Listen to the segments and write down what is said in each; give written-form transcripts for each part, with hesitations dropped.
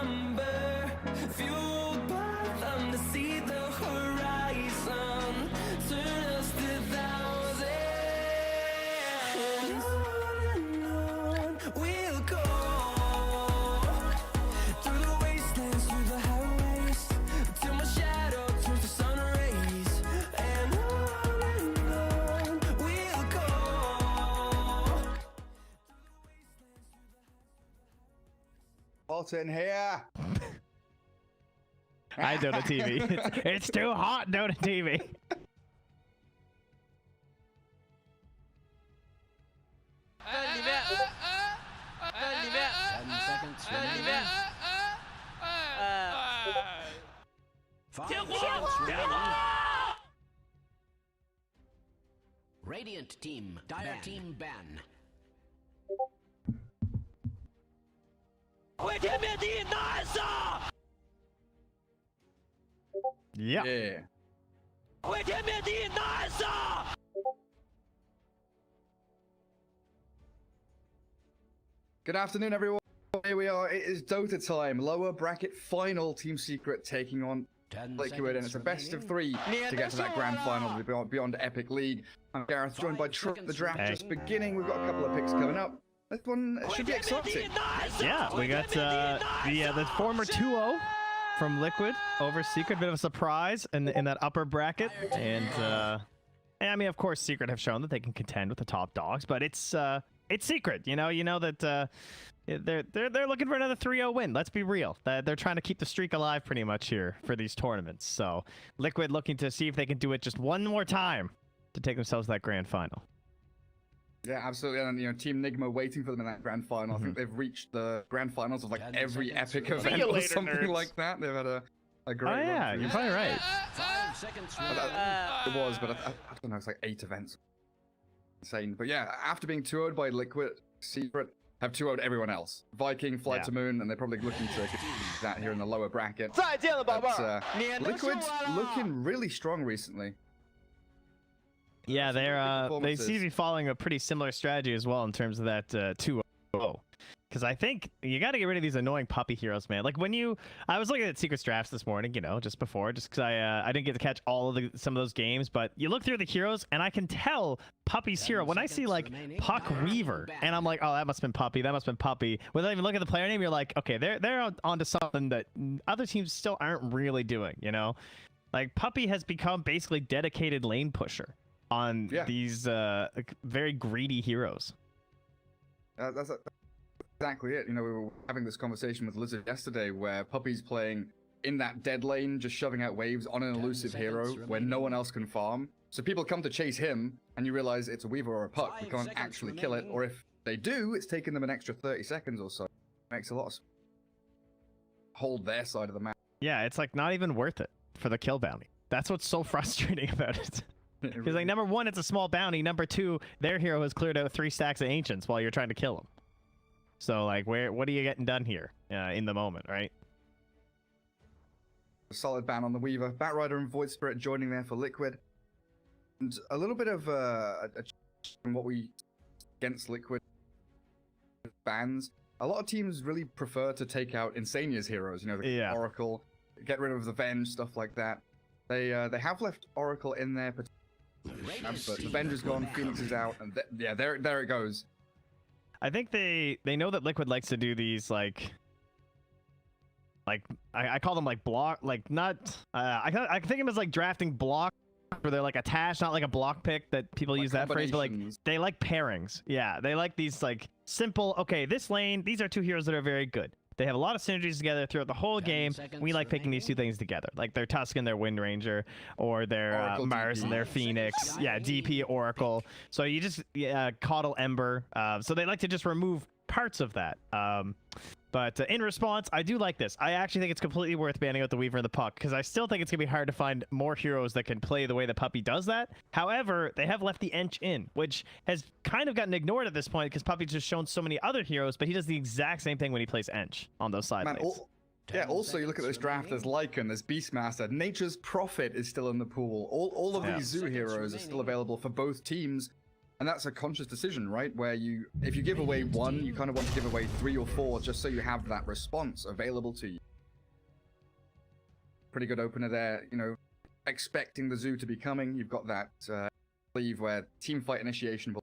number, fueled by them to see the horizon, turn us to thousands. And on we'll go, through the wastelands, through the highways, till my shadow turns to sun rays. And on we'll go. What's in here? Hi, Dota TV. It's too hot, Dota TV. Radiant team, dire team ban. Yeah. Yeah. Good afternoon, everyone. Here we are. It is Dota time. Lower bracket final. Team Secret taking on Liquid, and it's a best of 3 to get to that grand final beyond Epic League. I'm Gareth, joined by Truck. The draft just beginning. We've got a couple of picks coming up. This one should be exciting. Yeah, we got the former 2-0 from Liquid over Secret. Bit of a surprise in that upper bracket, and I mean, of course, Secret have shown that they can contend with the top dogs, but it's Secret. You know that they're looking for another 3-0 win. Let's be real. They're trying to keep the streak alive pretty much here for these tournaments. So Liquid looking to see if they can do it just one more time to take themselves to that grand final. Yeah, absolutely. And Team Nigma waiting for them in that grand final. I think they've reached the grand finals of like every epic event or something like that. They've had a great run. Yeah, you're probably right. 5 seconds. It was, but I don't know, it's like 8 events. Insane. But yeah, after being 2-0'd by Liquid, Secret have 2-0'd everyone else. Viking, Flight to Moon, and they're probably looking to continue that here in the lower bracket. But, Liquid's looking really strong recently. Yeah, they seem to be following a pretty similar strategy as well in terms of that 2-0. Because I think you got to get rid of these annoying puppy heroes, man. Like I was looking at Secret's drafts this morning, just because I didn't get to catch all of some of those games, but you look through the heroes and I can tell Puppy's hero when I see like Puck Weaver, and I'm like, oh, that must have been Puppy, that must have been Puppy. Without even looking at the player name, you're like, okay, they're onto something that other teams still aren't really doing. Like Puppy has become basically dedicated lane pusher on these very greedy heroes. That's exactly it. We were having this conversation with Lizard yesterday where Puppy's playing in that dead lane, just shoving out waves on an elusive hero where no one else can farm. So people come to chase him, and you realize it's a Weaver or a Puck. We can't actually kill it, or if they do, it's taking them an extra 30 seconds or so. Makes a lot of hold their side of the map. Yeah, it's like not even worth it for the kill bounty. That's what's so frustrating about it. Because like number 1, it's a small bounty. Number 2, their hero has cleared out 3 stacks of ancients while you're trying to kill him. So like, what are you getting done here in the moment, right? A solid ban on the Weaver. Batrider and Void Spirit joining there for Liquid. And a little bit of a from what we against Liquid bans. A lot of teams really prefer to take out Insania's heroes. The Oracle, get rid of the Venge, stuff like that. They have left Oracle in there, but the Venge is gone, Phoenix is out, and there it goes. I think they know that Liquid likes to do these like I call them like block, like not I think of them as like drafting block, where they're like attached, not like a block pick that people use that phrase, but like they like pairings. Yeah, they like these like simple, okay, this lane, these are 2 heroes that are very good. They have a lot of synergies together throughout the whole game. We like picking these 2 things together, like their Tuscan, their Wind Ranger, or their Mars DP. And their Phoenix. Yeah, DP Oracle. So you just coddle Ember. So they like to just remove parts of that. But in response, I do like this. I actually think it's completely worth banning out the Weaver and the Puck, because I still think it's going to be hard to find more heroes that can play the way the Puppy does that. However, they have left the Ench in, which has kind of gotten ignored at this point, because Puppy's just shown so many other heroes, but he does the exact same thing when he plays Ench on those side lanes. Yeah, also you look at this draft, there's Lycan, there's Beastmaster, Nature's Prophet is still in the pool. All of these Zoo heroes are still available for both teams. And that's a conscious decision, right? Where if you give away one, you kind of want to give away 3 or 4 just so you have that response available to you. Pretty good opener there, you know, expecting the zoo to be coming. You've got that leave where team fight initiation will.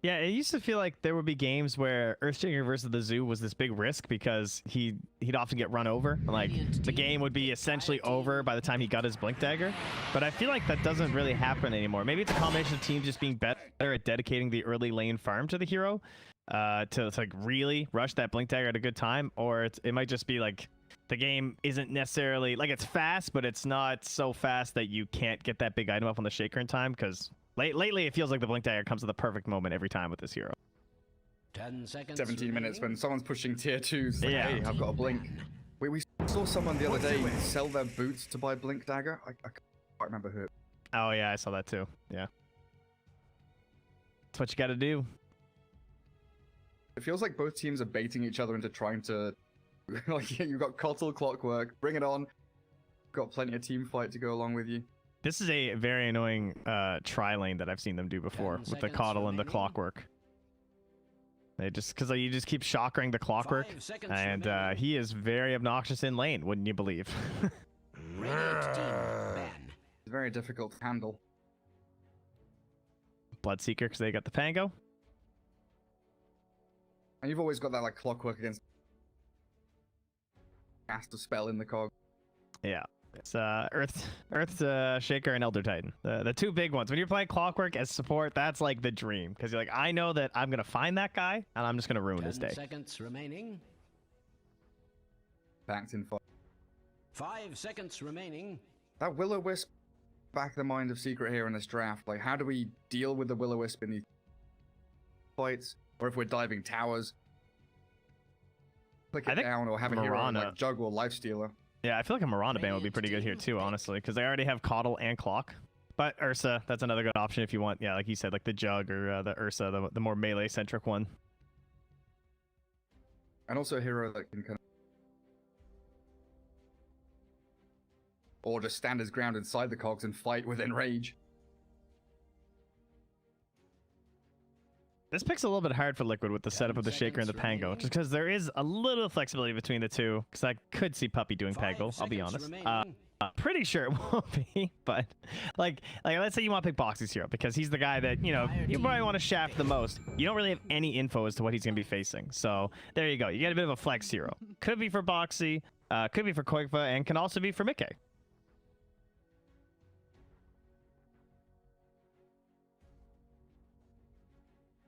Yeah, it used to feel like there would be games where Earthshaker versus the Zoo was this big risk because he'd often get run over. Like, the game would be essentially over by the time he got his Blink Dagger. But I feel like that doesn't really happen anymore. Maybe it's a combination of teams just being better at dedicating the early lane farm to the hero to like really rush that Blink Dagger at a good time. Or it might just be like the game isn't necessarily... Like, it's fast, but it's not so fast that you can't get that big item up on the Shaker in time because... Lately, it feels like the Blink Dagger comes at the perfect moment every time with this hero. 10 seconds 17 minutes remaining. when someone's pushing tier 2s. Like, Yeah. hey, I've got a Blink. We saw someone the other day sell their boots to buy Blink Dagger. I can't remember who. Oh, yeah, I saw that too. Yeah. That's what you got to do. It feels like both teams are baiting each other into trying to... like, you've got Kotl, Clockwork, bring it on. Got plenty of team fight to go along with you. This is a very annoying tri lane that I've seen them do before 10 with the seconds Coddle and the remaining. Clockwork. They just because you just keep shockering the Clockwork, 5 seconds and remaining. he is very obnoxious in lane, wouldn't you believe? Radiant team ban. It's very difficult to handle. Bloodseeker because they got the Pango. And you've always got that like Clockwork against... cast a spell in the cog. Yeah. It's Earth Shaker and Elder Titan, the two big ones. When you're playing Clockwork as support, that's like the dream because you're like, I know that I'm gonna find that guy and I'm just gonna ruin his 10 day. seconds remaining. Backed in fight. 5 seconds remaining. That Will-O-Wisp back of the mind of Secret here in this draft. Like, how do we deal with the Will-O-Wisp in these fights? Or if we're diving towers, click I it think down or have a hero Mirana- like Jug or Lifestealer. Yeah, I feel like a Miranda ban would be pretty good here too, honestly, because they already have Coddle and Clock. But Ursa, that's another good option if you want, yeah, like you said, like the Jug or the Ursa, the more melee-centric one. And also a hero that can kind of... or just stand his ground inside the cogs and fight within rage. This pick's a little bit hard for Liquid with the setup of the Shaker and the Pango, just because there is a little flexibility between the two, because I could see Puppy doing 5 Pango, I'll be seconds honest. remaining. Pretty sure it won't be, but like let's say you want to pick Boxy's hero, because he's the guy that, you know, you probably want to shaft the most. You don't really have any info as to what he's going to be facing, so there you go. You get a bit of a flex hero. Could be for Boxy, could be for Koigva, and can also be for Mickey.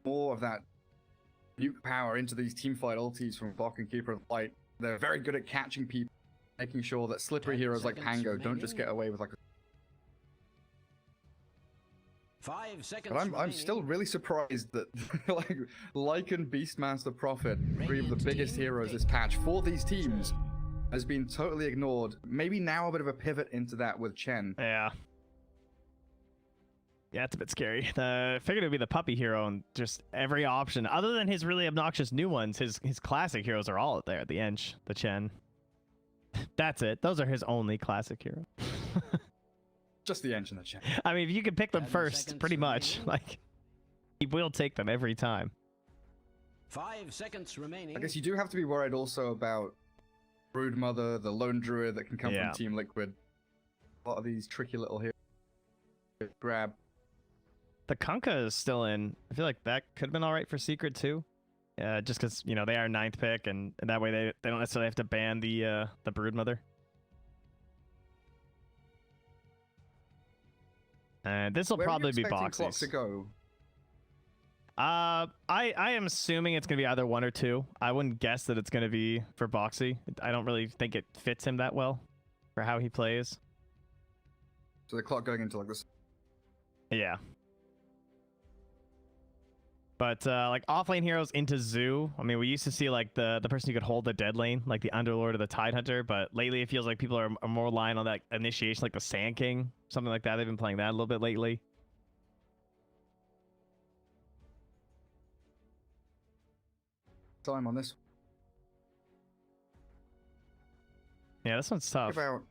More of that nuke power into these teamfight ultis from Bok and Keeper of Light. They're very good at catching people, making sure that slippery 10 heroes like seconds Pango don't just get remaining. away with like a... 5 seconds But I'm remaining. still really surprised that like Lycan, Beastmaster, Prophet, 3 of the biggest heroes this patch for these teams, has been totally ignored. Maybe now a bit of a pivot into that with Chen. Yeah. Yeah, it's a bit scary. I figured it would be the Puppy hero and just every option. Other than his really obnoxious new ones, his classic heroes are all there. The Ench, the Chen. That's it. Those are his only classic hero. Just the engine of Chen. I mean, if you could pick them 10 first, seconds pretty much. remaining. Like, he will take them every time. 5 seconds remaining. I guess you do have to be worried also about Broodmother, the Lone Druid that can come Yeah. from Team Liquid. A lot of these tricky little heroes grab. The Kunkka is still in. I feel like that could have been all right for Secret too. Just because, you know, they are 9th pick, and that way they don't necessarily have to ban the Broodmother. And this will Where are you probably be expecting Clock Boxy's. to go? I am assuming it's gonna be either 1 or 2. I wouldn't guess that it's gonna be for Boxy. I don't really think it fits him that well for how he plays. So the Clock going into like this. Yeah. But like offlane heroes into Zoo. I mean, we used to see like the person who could hold the dead lane, like the Underlord or the Tidehunter. But lately, it feels like people are more relying on that initiation, like the Sand King, something like that. They've been playing that a little bit lately. Time on this. Yeah, this one's Talk tough. about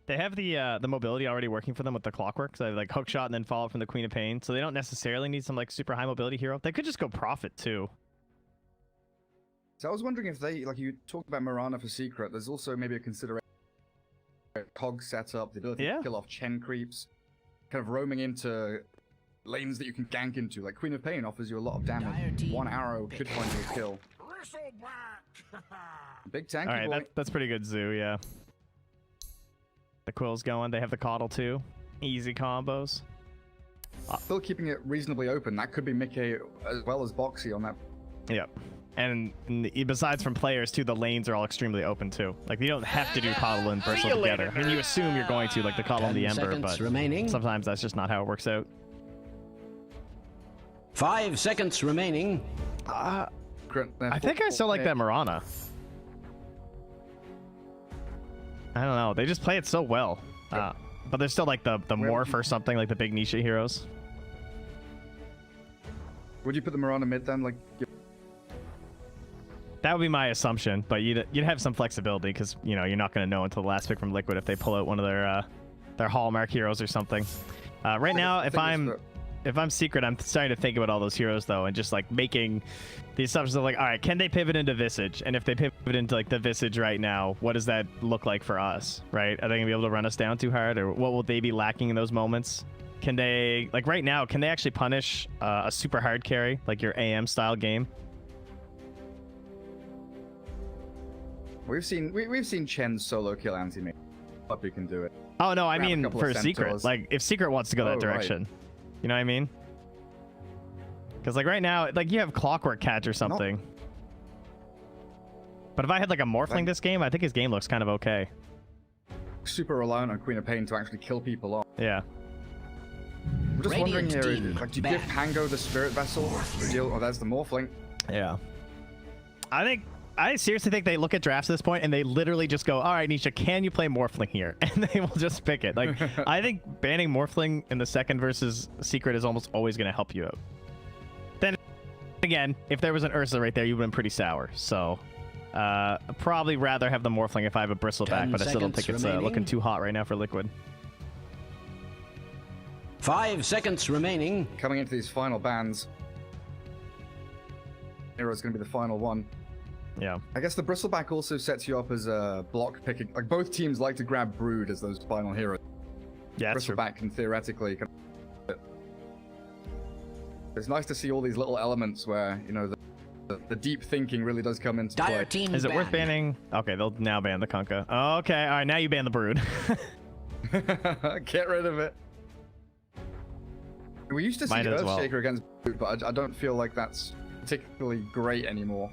They have the mobility already working for them with the clockwork, so they have, like hook shot and then follow from the Queen of Pain, so they don't necessarily need some like super high mobility hero. They could just go Prophet too. So I was wondering if they, like you talked about Mirana for Secret, there's also maybe a consideration cog setup, the ability to kill off Chen creeps, kind of roaming into lanes that you can gank into. Like Queen of Pain offers you a lot of damage. One arrow could find you a kill. Big tanky All right, boy. that's pretty good, Zoo. Yeah. The Quill's going. They have the Coddle too. Easy combos. Still keeping it reasonably open. That could be Mickey as well as Boxy on that. Yep. And besides from players too, the lanes are all extremely open too. Like you don't have to do Coddle and Bristle together. I mean, you assume you're going to, like the Coddle and the Ember, but sometimes that's just not how it works out. 5 seconds remaining. I think I still like that Mirana. I don't know. They just play it so well. But there's still like the Morph or something, like the big niche heroes. Would you put the Mirana mid then? Like, that would be my assumption, but you'd have some flexibility because you know you're not going to know until the last pick from Liquid if they pull out one of their hallmark heroes or something. Right now, if I'm Secret, I'm starting to think about all those heroes though, and just like making the assumptions of like, all right, can they pivot into Visage? And if they pivot into like the Visage right now, what does that look like for us? Right? Are they gonna be able to run us down too hard, or what will they be lacking in those moments? Can they, like right now, can they actually punish a super hard carry like your AM style game? we've seen Chen solo kill anti-mage. Hope you can do it. Oh no, I Grab a mean couple for of Secret. Centaurs. Like if Secret wants to go that direction, you know what I mean? Because like right now, like you have Clockwork Catch or something. But if I had like a Morphling this game, I think his game looks kind of okay. Super reliant on Queen of Pain to actually kill people off. Yeah. I'm just wondering here, like, do you give Pango the Spirit Vessel? Oh, there's the Morphling. Yeah. I seriously think they look at drafts at this point and they literally just go, all right, Nisha, can you play Morphling here? And they will just pick it. Like, I think banning Morphling in the second versus Secret is almost always going to help you out. Then again, if there was an Ursa right there, you would have been pretty sour. So, I'd probably rather have the Morphling if I have a Bristleback, but I still don't think it's looking too hot right now for Liquid. 5 seconds remaining. Coming into these final bans, Hero's going to be the final one. Yeah. I guess the Bristleback also sets you up as a block picking. Like both teams like to grab Brood as those final heroes. Yeah, that's true. Bristleback can theoretically. It's nice to see all these little elements where, you know, the deep thinking really does come into play. Is it worth banning? Okay, they'll now ban the Kunkka. Okay, all right, now you ban the Brood. Get rid of it. We used to see Earthshaker against Brood, but I don't feel like that's particularly great anymore.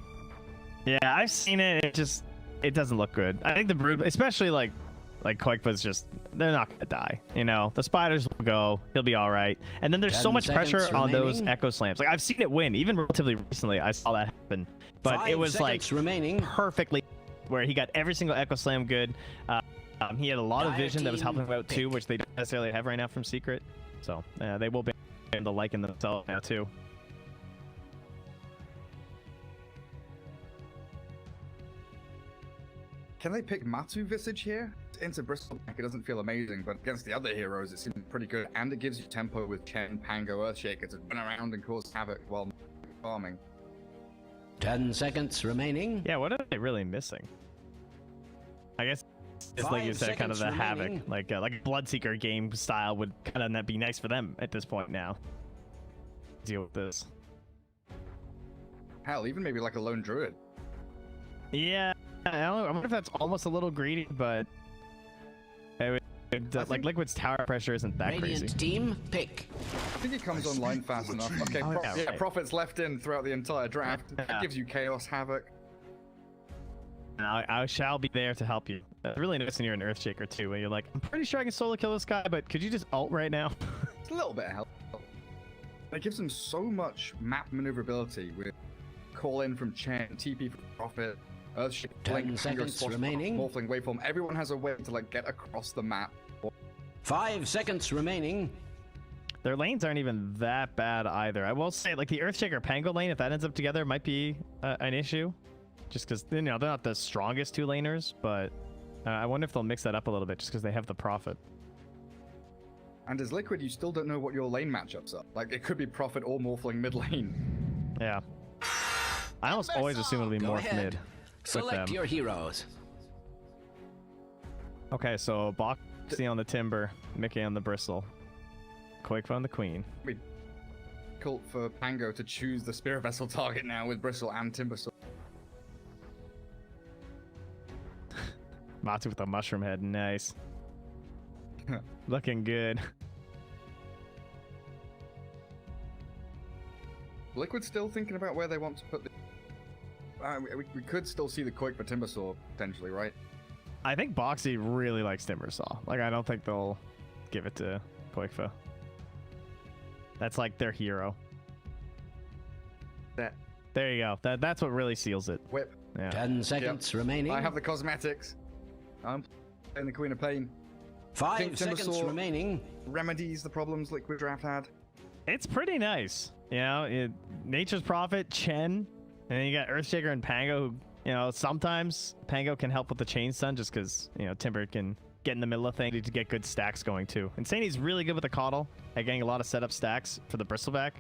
Yeah, I've seen it. It doesn't look good. I think the Brood, especially like Koikva's just, they're not gonna die. You know, the Spiders will go. He'll be all right. And then there's so much pressure on those Echo Slams. Like I've seen it win, even relatively recently. I saw that happen, but it was like perfectly where he got every single Echo Slam good. He had a lot of vision that was helping him out too, which they don't necessarily have right now from Secret. So they will be able to liken themselves now too. Can they pick Matu Visage here? Into Bristleback, it doesn't feel amazing, but against the other heroes, it seems pretty good. And it gives you tempo with Chen, Pango, Earthshaker to run around and cause havoc while farming. 10 seconds remaining. Yeah, what are they really missing? I guess it's like you said, kind of the havoc, like a Bloodseeker game style would kind of be nice for them at this point now. Deal with this. Hell, even maybe like a lone druid. Yeah, I wonder if that's almost a little greedy, but like Liquid's tower pressure isn't that crazy. Team pick. I think it comes online fast enough. Okay, yeah, Prophet's left in throughout the entire draft. That gives you chaos, havoc. And I shall be there to help you. Really nice when you're an Earthshaker too, where you're like, I'm pretty sure I can solo kill this guy, but could you just ult right now? It's a little bit of help. It gives them so much map maneuverability with call in from Chen, TP from Prophet, Earthshaker, 10 seconds remaining. Morphling waveform. Everyone has a way to like get across the map. 5 seconds remaining. Their lanes aren't even that bad either. I will say, like the Earthshaker Pango lane, if that ends up together, might be an issue. Just because, you know, they're not the strongest two laners, but I wonder if they'll mix that up a little bit just because they have the Prophet. And as Liquid, you still don't know what your lane matchups are. Like, it could be Prophet or Morphling mid lane. Yeah. I almost always assume it'll be Go Morph ahead. mid. Select your heroes. Okay, so Boxy on the Timber, Mickey on the Bristle, Quake on the Queen. Difficult for Pango to choose the Spirit Vessel target now with Bristle and Timbersaw. Matsu with a mushroom head, nice. Looking good. Liquid still thinking about where they want to put the... we could still see the Quake for Timbersaw, potentially, right? I think Boxy really likes Timbersaw. Like, I don't think they'll give it to Quakefa. That's like their hero. There you go. That's what really seals it. Whip. Yeah. 10 seconds remaining. I have the cosmetics. I'm playing the Queen of Pain. 5 seconds Timbersaw remaining. remedies the problems Liquid Draft had. It's pretty nice. You know, Nature's Prophet, Chen, and then you got Earthshaker and Pango, who, you know, sometimes Pango can help with the Chain Stun just because, you know, Timber can get in the middle of things to get good stacks going too. Insanity's really good with the Coddle at getting a lot of setup stacks for the Bristleback,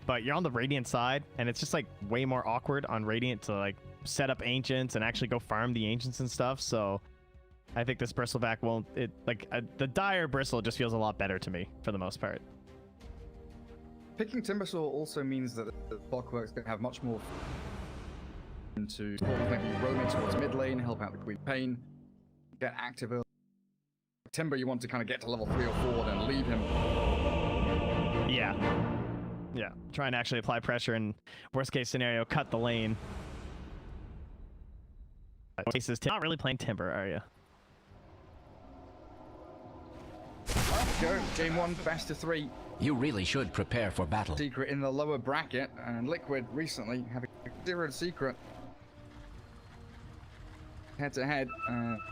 but you're on the Radiant side, and it's just like way more awkward on Radiant to like set up Ancients and actually go farm the Ancients and stuff, so I think this Bristleback won't, the Dire Bristle just feels a lot better to me for the most part. Picking Timbersaw also means that the Clockwork's going to have much more to maybe roaming towards mid lane, help out the Queen Pain, get active early. Timber, you want to kind of get to level 3 or 4, then leave him. Yeah. Yeah. Try and actually apply pressure and, worst case scenario, cut the lane. Not really playing Timber, are you? Go. Game 1, best of 3. You really should prepare for battle. Secret in the lower bracket, and Liquid recently having a 0 secret. Head to head,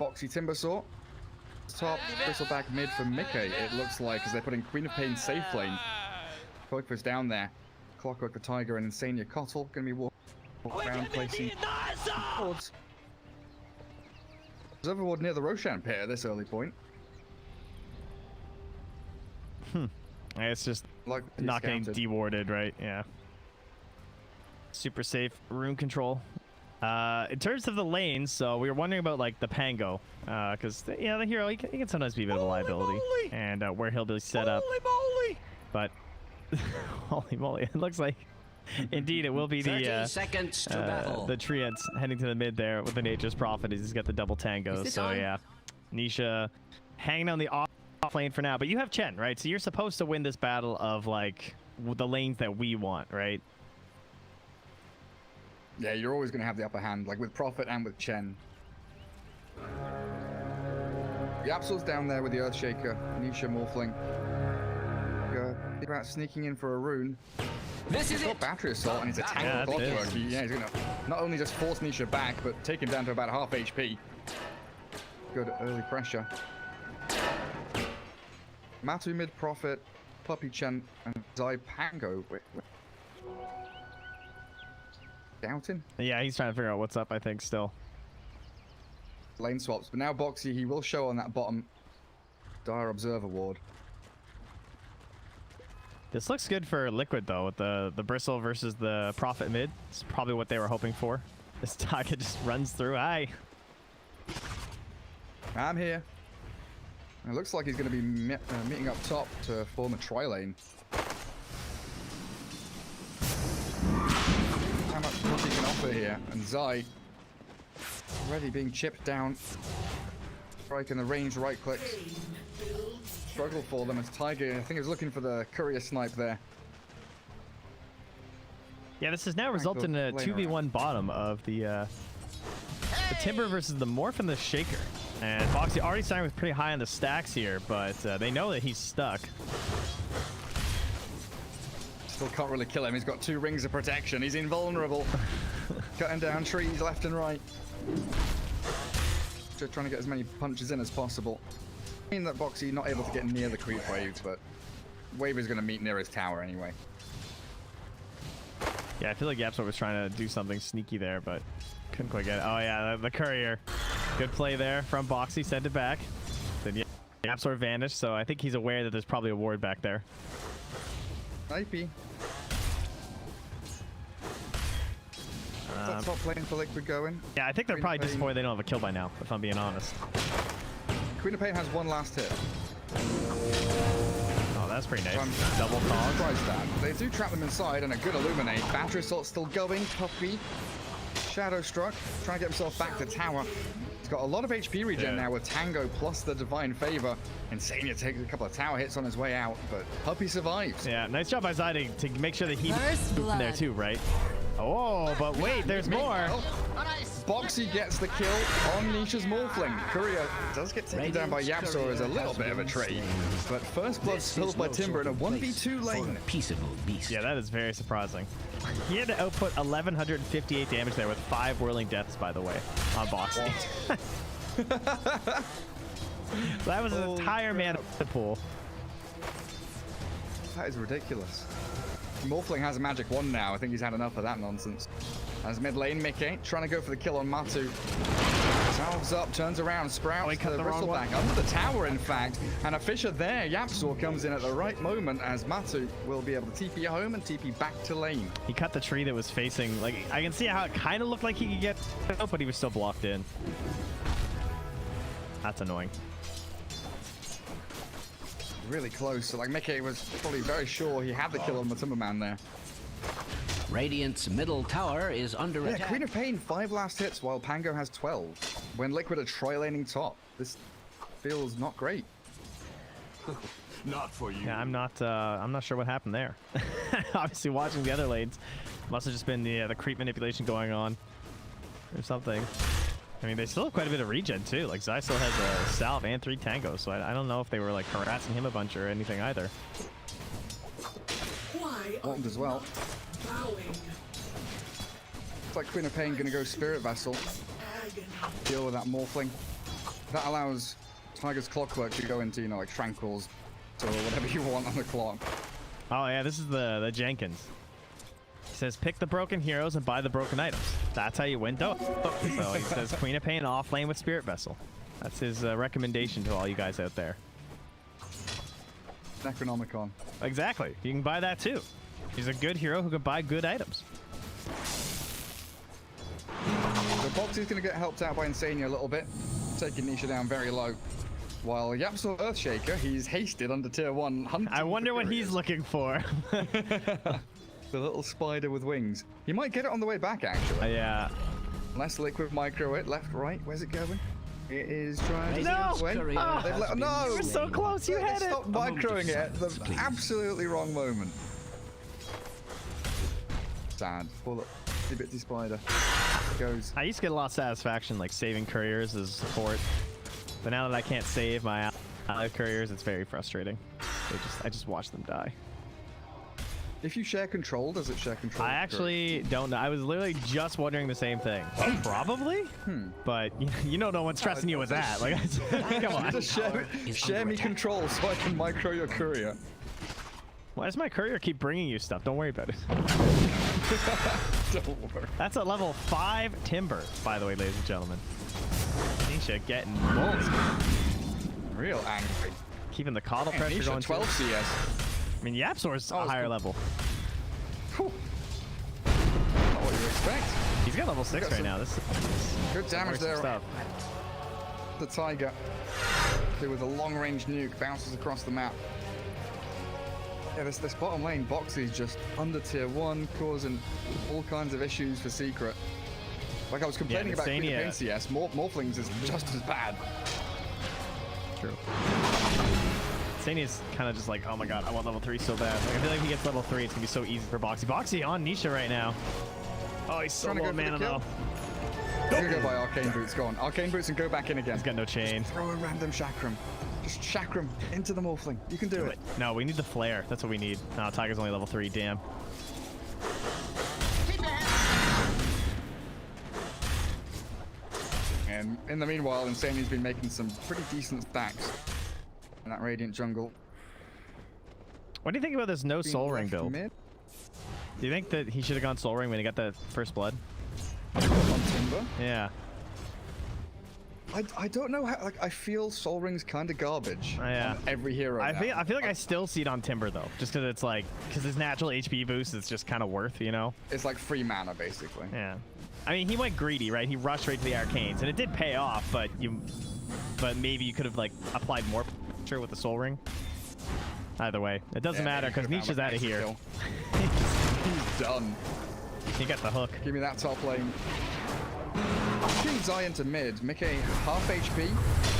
Boxy Timbersaw. Top, Bristleback mid for Mickey, it looks like, as they're putting Queen of Pain safe lane. Clockwork's down there. Clockwork the Tiger and Insania Cottle gonna be walking around placing wards. There's Overward near the Roshan pit at this early point. It's just Like not getting scouted. dewarded, right? Yeah. Super safe rune control. In terms of the lanes, so we were wondering about like the Pango, because you know the hero he can sometimes be a bit of a liability, and where he'll be set up. But holy moly, it looks like indeed it will be 30 seconds to battle. the Treants heading to the mid there with the Nature's Prophet. He's got the double tangos, so on? yeah, Nisha hanging on the off lane for now. But you have Chen, right? So you're supposed to win this battle of like the lanes that we want, right? Yeah, you're always going to have the upper hand, like with Prophet and with Chen. The Absol's down there with the Earthshaker, Nisha Morphling. Think about sneaking in for a rune. This is He's got it. Battery Assault and he's a tank Yeah, with it Clockwork. is. Yeah, he's going to not only just force Nisha back, but take him down to about half HP. Good early pressure. Matu mid Prophet, Puppy Chen, and Zai Pango. Doubting? Yeah, he's trying to figure out what's up, I think, still. Lane swaps, but now Boxy, he will show on that bottom Dire Observer ward. This looks good for Liquid, though, with the Bristle versus the Prophet mid. It's probably what they were hoping for. This Taka just runs through. Hi. I'm here. It looks like he's going to be meeting up top to form a tri-lane. How much push he can offer here, and Zai already being chipped down. Striking the range right clicks. Struggle for them as Tiger, I think, is looking for the courier snipe there. Yeah, this has now resulted in a lane 2v1 bottom of the Timber versus the Morph and the Shaker. And Boxy already starting with pretty high on the stacks here, but they know that he's stuck. Still can't really kill him. He's got 2 rings of protection. He's invulnerable. Cutting down trees left and right. Just trying to get as many punches in as possible. I mean that Boxy not able to get near the creep waves, but wave is going to meet near his tower anyway. Yeah, I feel like Yapsor was trying to do something sneaky there, but couldn't quite get it. Oh yeah, the courier. Good play there from Boxy. Sent it back. Then Yapsor vanished, so I think he's aware that there's probably a ward back there. IP. That's top lane for Liquid going. Yeah, I think they're probably disappointed they don't have a kill by now, if I'm being honest. Queen of Pain has one last hit. Oh, that's pretty nice. Double call. Surprised that. They do trap them inside, and a good Illuminate. Battery Assault still going. Puppy. Shadow Struck. Trying to get himself back to tower. He's got a lot of HP regen now with Tango plus the Divine Favor. Insania takes a couple of tower hits on his way out, but Puppy survives. Yeah, nice job by Zai to make sure that he in there too, right? Oh, but wait, there's more. Boxy gets the kill on Nisha's Morphling. Courier does get taken down by Yapsor as a little bit of a trade. But first blood spilled by Timber in a 1v2 lane. Peaceable beast. Yeah, that is very surprising. He had to output 1,158 damage there with 5 whirling deaths, by the way, on Boxy. That was an entire mana pool. That is ridiculous. Morphling has a magic wand now. I think he's had enough of that nonsense. As mid lane, Mickey trying to go for the kill on Matu. Salves up, turns around, sprouts the bristleback under the tower, in fact. And a Fisher there. Yapsor comes in at the right moment as Matu will be able to TP home and TP back to lane. He cut the tree that was facing, like, I can see how it kind of looked like he could get out, but he was still blocked in. That's annoying. Really close. So, like, Mickey was probably very sure he had the kill on the Timberman there. Radiant's middle tower is under attack. Queen of Pain, 5 last hits while Pango has 12. When Liquid are tri-laning top. This feels not great. Not for you. Yeah, I'm not sure what happened there. Obviously, watching the other lanes, must have just been the creep manipulation going on, or something. I mean, they still have quite a bit of regen too. Like Zai still has a salve and 3 tangos, so I don't know if they were like harassing him a bunch or anything either. Warmed as well. Looks like Queen of Pain gonna go Spirit Vessel. Deal with that Morphling. That allows Tiger's Clockwork to go into, you know, like Tranquils or whatever you want on the clock. Oh yeah, this is the Jenkins. He says, pick the broken heroes and buy the broken items. That's how you win DOTA. So he says, Queen of Pain off lane with Spirit Vessel. That's his recommendation to all you guys out there. Necronomicon. Exactly. You can buy that too. He's a good hero who can buy good items. So Boxy's going to get helped out by Insania a little bit, taking Nisha down very low. While Yapsor Earthshaker, he's hasted under tier 1. I wonder what he's looking for. The little spider with wings. He might get it on the way back, actually. Yeah. Less Liquid micro it. Left, right. Where's it going? It is trying to No! get away. Oh, No! you were so close. You had it. Stop microing it at the absolutely wrong moment. Sad. Pull up. Bitsy spider. Goes. I used to get a lot of satisfaction like saving couriers as support, but now that I can't save my couriers, it's very frustrating. I just watch them die. If you share control, does it share control? I actually don't know. I was literally just wondering the same thing. Probably, but you know, no one's trusting you with that. Like, come on. Just share me control so I can micro your courier. Why does my courier keep bringing you stuff? Don't worry about it. Don't worry. That's a level 5 Timber, by the way, ladies and gentlemen. Nisha getting bulls. Real angry. Keeping the coddle pressure Nisha, going. 12 CS. I mean, Yapsor's a higher level. Whew. Not what you expect. He's got level 6 right now. This is Good damage there. Stuff. The Tiger, with a long-range nuke, bounces across the map. Yeah, this bottom lane, Boxy's just under tier 1, causing all kinds of issues for Secret. Like I was complaining about Queen of Pain CS, Morphlings is just as bad. True. Sania's kind of just like, oh my god, I want level 3 so bad. Like, I feel like if he gets level 3, it's gonna be so easy for Boxy. Boxy on Nisha right now. Oh, he's so low mana though. He's gonna go by Arcane Boots. Go on, Arcane Boots and go back in again. He's got no chain. Just throw a random Chakram. Just Chakram into the Morphling. You can do it. No, we need the flare. That's what we need. No, Tiger's only level 3. Damn. And in the meanwhile, Insania's been making some pretty decent stacks in that Radiant jungle. What do you think about this no Soul Ring build? Mid. Do you think that he should have gone Soul Ring when he got that first blood? On Timber? Yeah. I don't know how. Like, I feel Soul Ring's kind of garbage. Yeah. On every hero. I now. feel like I still see it on Timber though, just because it's like his natural HP boost is just kind of worth, you know. It's like free mana basically. Yeah. I mean, he went greedy, right? He rushed right to the arcanes, and it did pay off. But maybe you could have like applied more pressure with the Soul Ring. Either way, it doesn't matter because Nisha's out of here. He's done. He got the hook. Give me that top lane. King Zion to mid. Mickey half HP.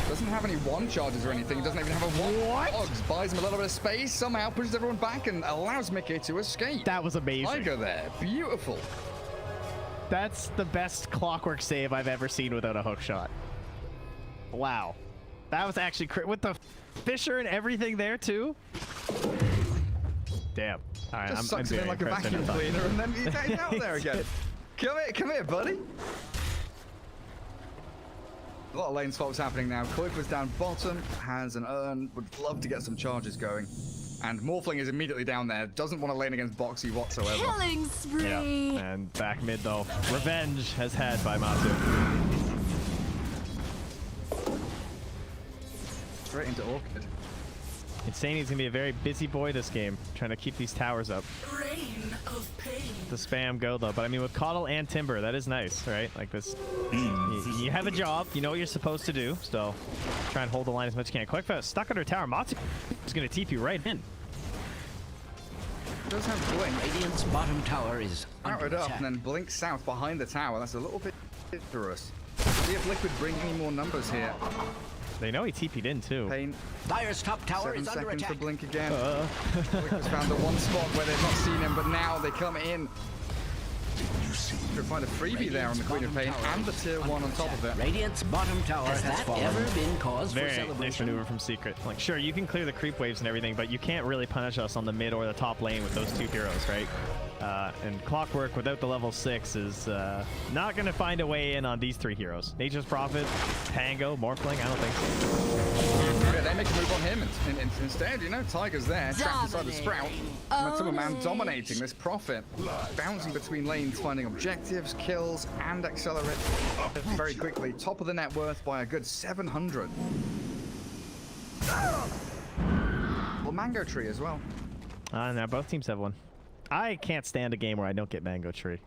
Doesn't have any one charges or anything. Doesn't even have a one. What? Dogs buys him a little bit of space. Somehow pushes everyone back and allows Mickey to escape. That was amazing. Tiger there. Beautiful. That's the best clockwork save I've ever seen without a hook shot. Wow. That was actually with the Fisher and everything there too. Damn. All right, Just I'm sucks it in very like a impressed vacuum with that. cleaner and then he's out there again. Come here, buddy. A lot of lane swaps happening now. Cloak was down bottom, has an urn, would love to get some charges going. And Morphling is immediately down there, doesn't want to lane against Boxy whatsoever. Killing spree. Yeah. And back mid though, revenge has had by Matsu. Straight into Orchid. Insanity's gonna be a very busy boy this game, trying to keep these towers up. Rain of pain. The spam go though, but I mean with Coddle and Timber, that is nice, right? Like this, you have a job, you know what you're supposed to do, so try and hold the line as much as you can. Quick fast, stuck under tower, Matsu is gonna TP you right in. Does have Blink. Radiant's bottom tower is under Powered up attack. and then Blink south behind the tower. That's a little bit dangerous. See if Liquid bring any more numbers here. They know he TP'd in too. Pain. Dire's top tower 7 is under seconds for attack. Blink again. Liquid's found the one spot where they've not seen him, but now they come in. To find a freebie there on the Queen of Pain and the tier 1 on top of it. Radiant's bottom tower has that ever been cause for Very nice celebration? maneuver from Secret. Like, sure, you can clear the creep waves and everything, but you can't really punish us on the mid or the top lane with those two heroes, right? And Clockwork without the level 6 is not going to find a way in on these three heroes. Nature's Prophet, Tango, Morphling, I don't think so. Yeah, they make a move on him instead, you know, Tiger's there, trapped inside the Sprout. Momentum of Man dominating this Prophet, bouncing between lanes, finding objectives, kills, and accelerate very quickly. Top of the net worth by a good 700. Well, Mango Tree as well. Now both teams have one. I can't stand a game where I don't get Mango Tree.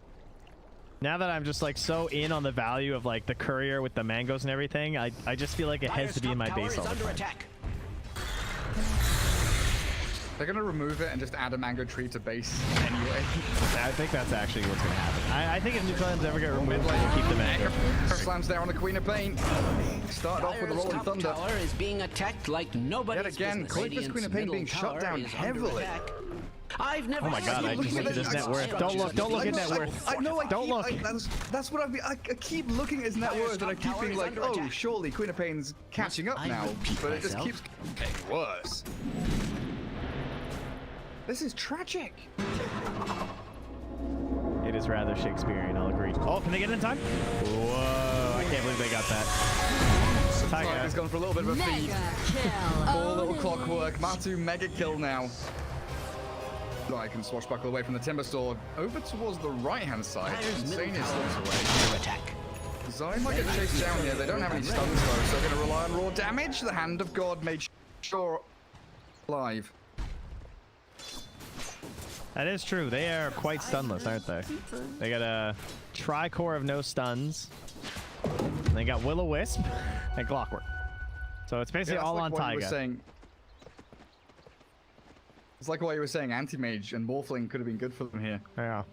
Now that I'm just like so in on the value of like the courier with the mangoes and everything, I just feel like it has to be in my base all the time. Attack. They're gonna remove it and just add a Mango Tree to base anyway. I think that's actually what's gonna happen. I think if neutral items ever get removed, we'll keep the mango. Slams there on the Queen of Pain. Started off with the Dire's Rolling top Thunder. tower is being attacked like nobody's Yet again, business. Clipper's Queen of Pain being Radiant's shut middle down tower is heavily. under attack. I've never Oh my god, I just looked at his net worth. Don't look at net worth. I know. Don't look. That's what I keep looking at his net worth, and I keep being like, oh, surely Queen of Pain's catching up I now, repeat but it just myself. keeps getting worse. This is tragic. It is rather Shakespearean, I'll agree. Oh, can they get it in time? Whoa, I can't believe they got that. Tiger's gone for a little bit of a feed. Mega kill. Poor little Clockwork. Matu mega kill now. I can swashbuckle away from the Timber Sword over towards the right-hand side. Dire's middle Insane tower is is away. under attack. Zion might get chased down here. They don't have any stuns though, so they're going to rely on raw damage. The Hand of God made sure alive. That is true. They are quite stunless, aren't they? They got a Tricore of no stuns. And they got Will-O-Wisp and Clockwork. So it's basically Yeah, all like on what you were Taiga. saying. It's like what you were saying, Anti-Mage and Morphling could have been good for them here. Yeah.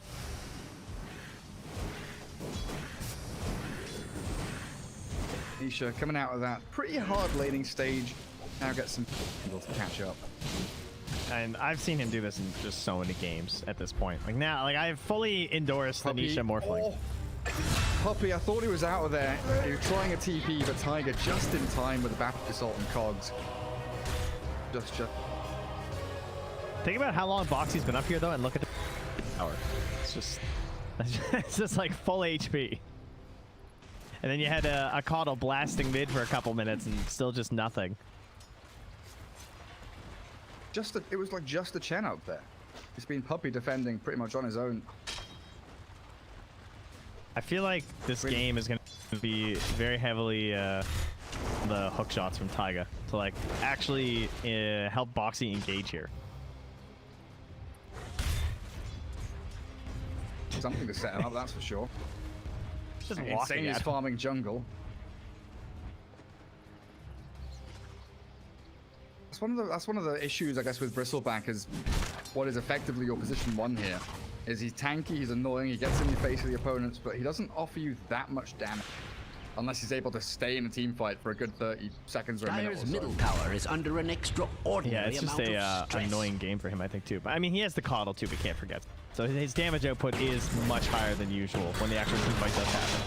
Nisha coming out of that pretty hard laning stage. Now get some people to catch up. And I've seen him do this in just so many games at this point. Like now, like I've fully endorsed the Puppy. Nisha Morphling. Oh. Puppy, I thought he was out of there. He was trying a TP, but Tiger just in time with the Baptist Assault and Cogs. Just. Think about how long Boxy's been up here though, and look at the power. It's just like full HP. And then you had a Caudle blasting mid for a couple minutes and still just nothing. It was like just a Chen up there. It's been Puppy defending pretty much on his own. I feel like this game is going to be very heavily the hook shots from Taiga to like actually help Boxy engage here. Something to set him up, that's for sure. Just Insane walking is at him. farming jungle. That's one of the issues, I guess, with Bristleback is what is effectively your position 1 here. Is he's tanky, he's annoying, he gets in the face of the opponents, but he doesn't offer you that much damage. Unless he's able to stay in a team fight for a good 30 seconds or a minute or Dyer's so. middle tower is under an extraordinary Yeah, it's just amount a of stress. annoying game for him, I think, too. But I mean, he has the coddle too, we can't forget. So his damage output is much higher than usual when the actual team fight does happen.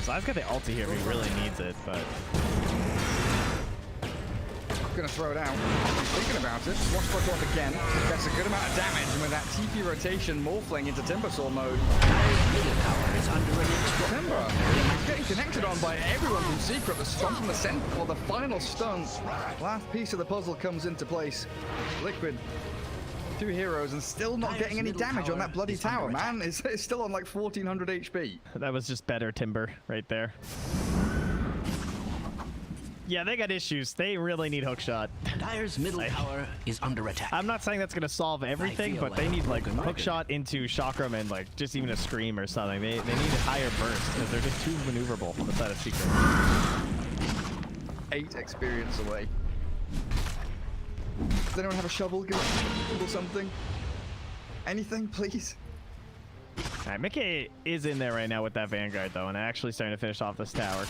So I've got the ulti here if he really needs it, but Gonna throw it out. He's thinking about it. Swashbuckle off again. Gets a good amount of damage, and with that TP rotation morphling into Timbersaw mode. Dyer's middle tower is under an Timber he's getting connected on by everyone from Secret. The stun from the Sentinel, the final stun. Last piece of the puzzle comes into place. Liquid, 2 heroes, and still not Dyer's getting any middle damage on tower that bloody is under tower, attack. man. It's still on like 1400 HP. that was just better Timber right there. Yeah, they got issues. They really need hookshot. Dyer's middle tower is under attack. I'm not saying that's gonna solve everything, feel but they like need like broken hookshot into chakram and like just even a scream or something. They need a higher burst because they're just too maneuverable outside of Secret. 8 experience away. Does anyone have a shovel? Give us a shovel or something. Anything, please? Alright, Mickey is in there right now with that Vanguard though, and actually starting to finish off this tower.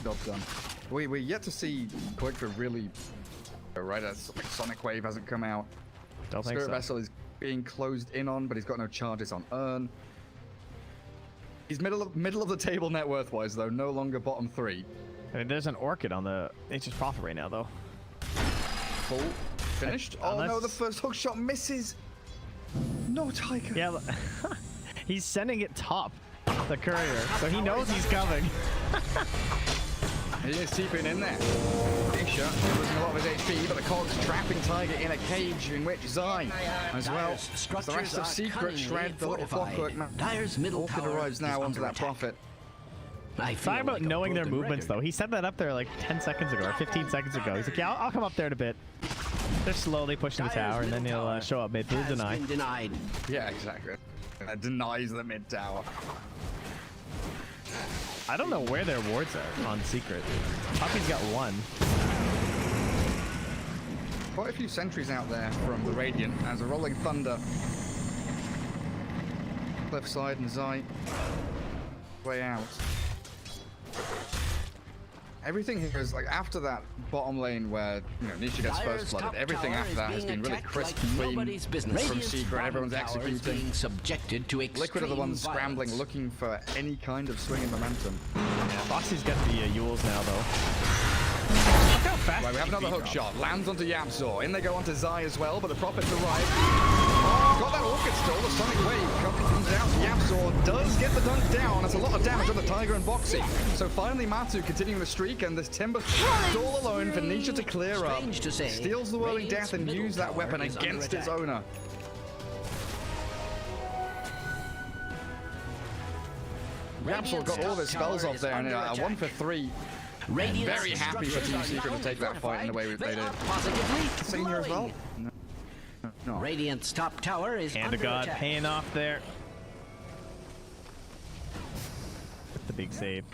Job done. We're yet to see Quake really right. As like Sonic Wave hasn't come out. Don't think Spirit so. Vessel is being closed in on, but he's got no charges on earn. He's middle of the table net worth wise though, no longer bottom 3. I mean, there's an Orchid on the Nature's Prophet right now though. Full finished. Oh no, Unless- the first hook shot misses. No Tiger. Yeah, he's sending it top, the courier, so he knows he's coming. He is TPing in there. Big shot, losing a lot of his HP, but the Cog's trapping Tiger in a cage in which Zai as well. Dyer's As the structures rest of are Secret cunningly shred the little fortified. clockwork man. Dyer's middle Orchid tower arrives is now onto under that attack. Prophet. I feel Talk about like a knowing their broken movements record. though. He set that up there like 10 seconds ago or 15 seconds ago. He's like, yeah, I'll come up there in a bit. They're slowly pushing the Dyer's tower, and then middle he'll tower show up mid. He'll has deny. been denied. Yeah, exactly. Denies the mid tower. I don't know where their wards are on Secret. Puppy's got 1. Quite a few sentries out there from the Radiant as a Rolling Thunder. Cliffside and Zai. Way out. Everything here is like after that bottom lane where Nisha gets Dyer's first blooded. top Everything tower after is that has being been really attacked crisp like and clean nobody's business. from Radiant's Secret. bottom Everyone's tower is executing. being subjected to Liquid are the ones extreme scrambling, violence. looking for any kind of swing in momentum. Yeah, Foxy's got the Yules now though. Look how fast Right, we have he another beat hook Rob. shot. Lands onto Yapzor. In they go onto Zai as well, but the Prophet's arrived. Got that Orchid still. The Sonic Wave comes out. Yapzor does get the dunk down. That's a lot of damage on the Tiger and Boxy. So finally Matu continuing the streak, and this Timber all alone for Nisha to clear up. Strange to say, Steals the Whirling Radiant's Death and middle use that tower weapon is under against its attack. owner. Yapzor got all of his spells off there, and 1 for 3. Radiant's Very happy for structures Team are Secret to now take that fight in the way they fortified. did. They are positively Senior as well? glowing. No. Radiant's top tower is Hand under of God attack. paying off there. With the big save.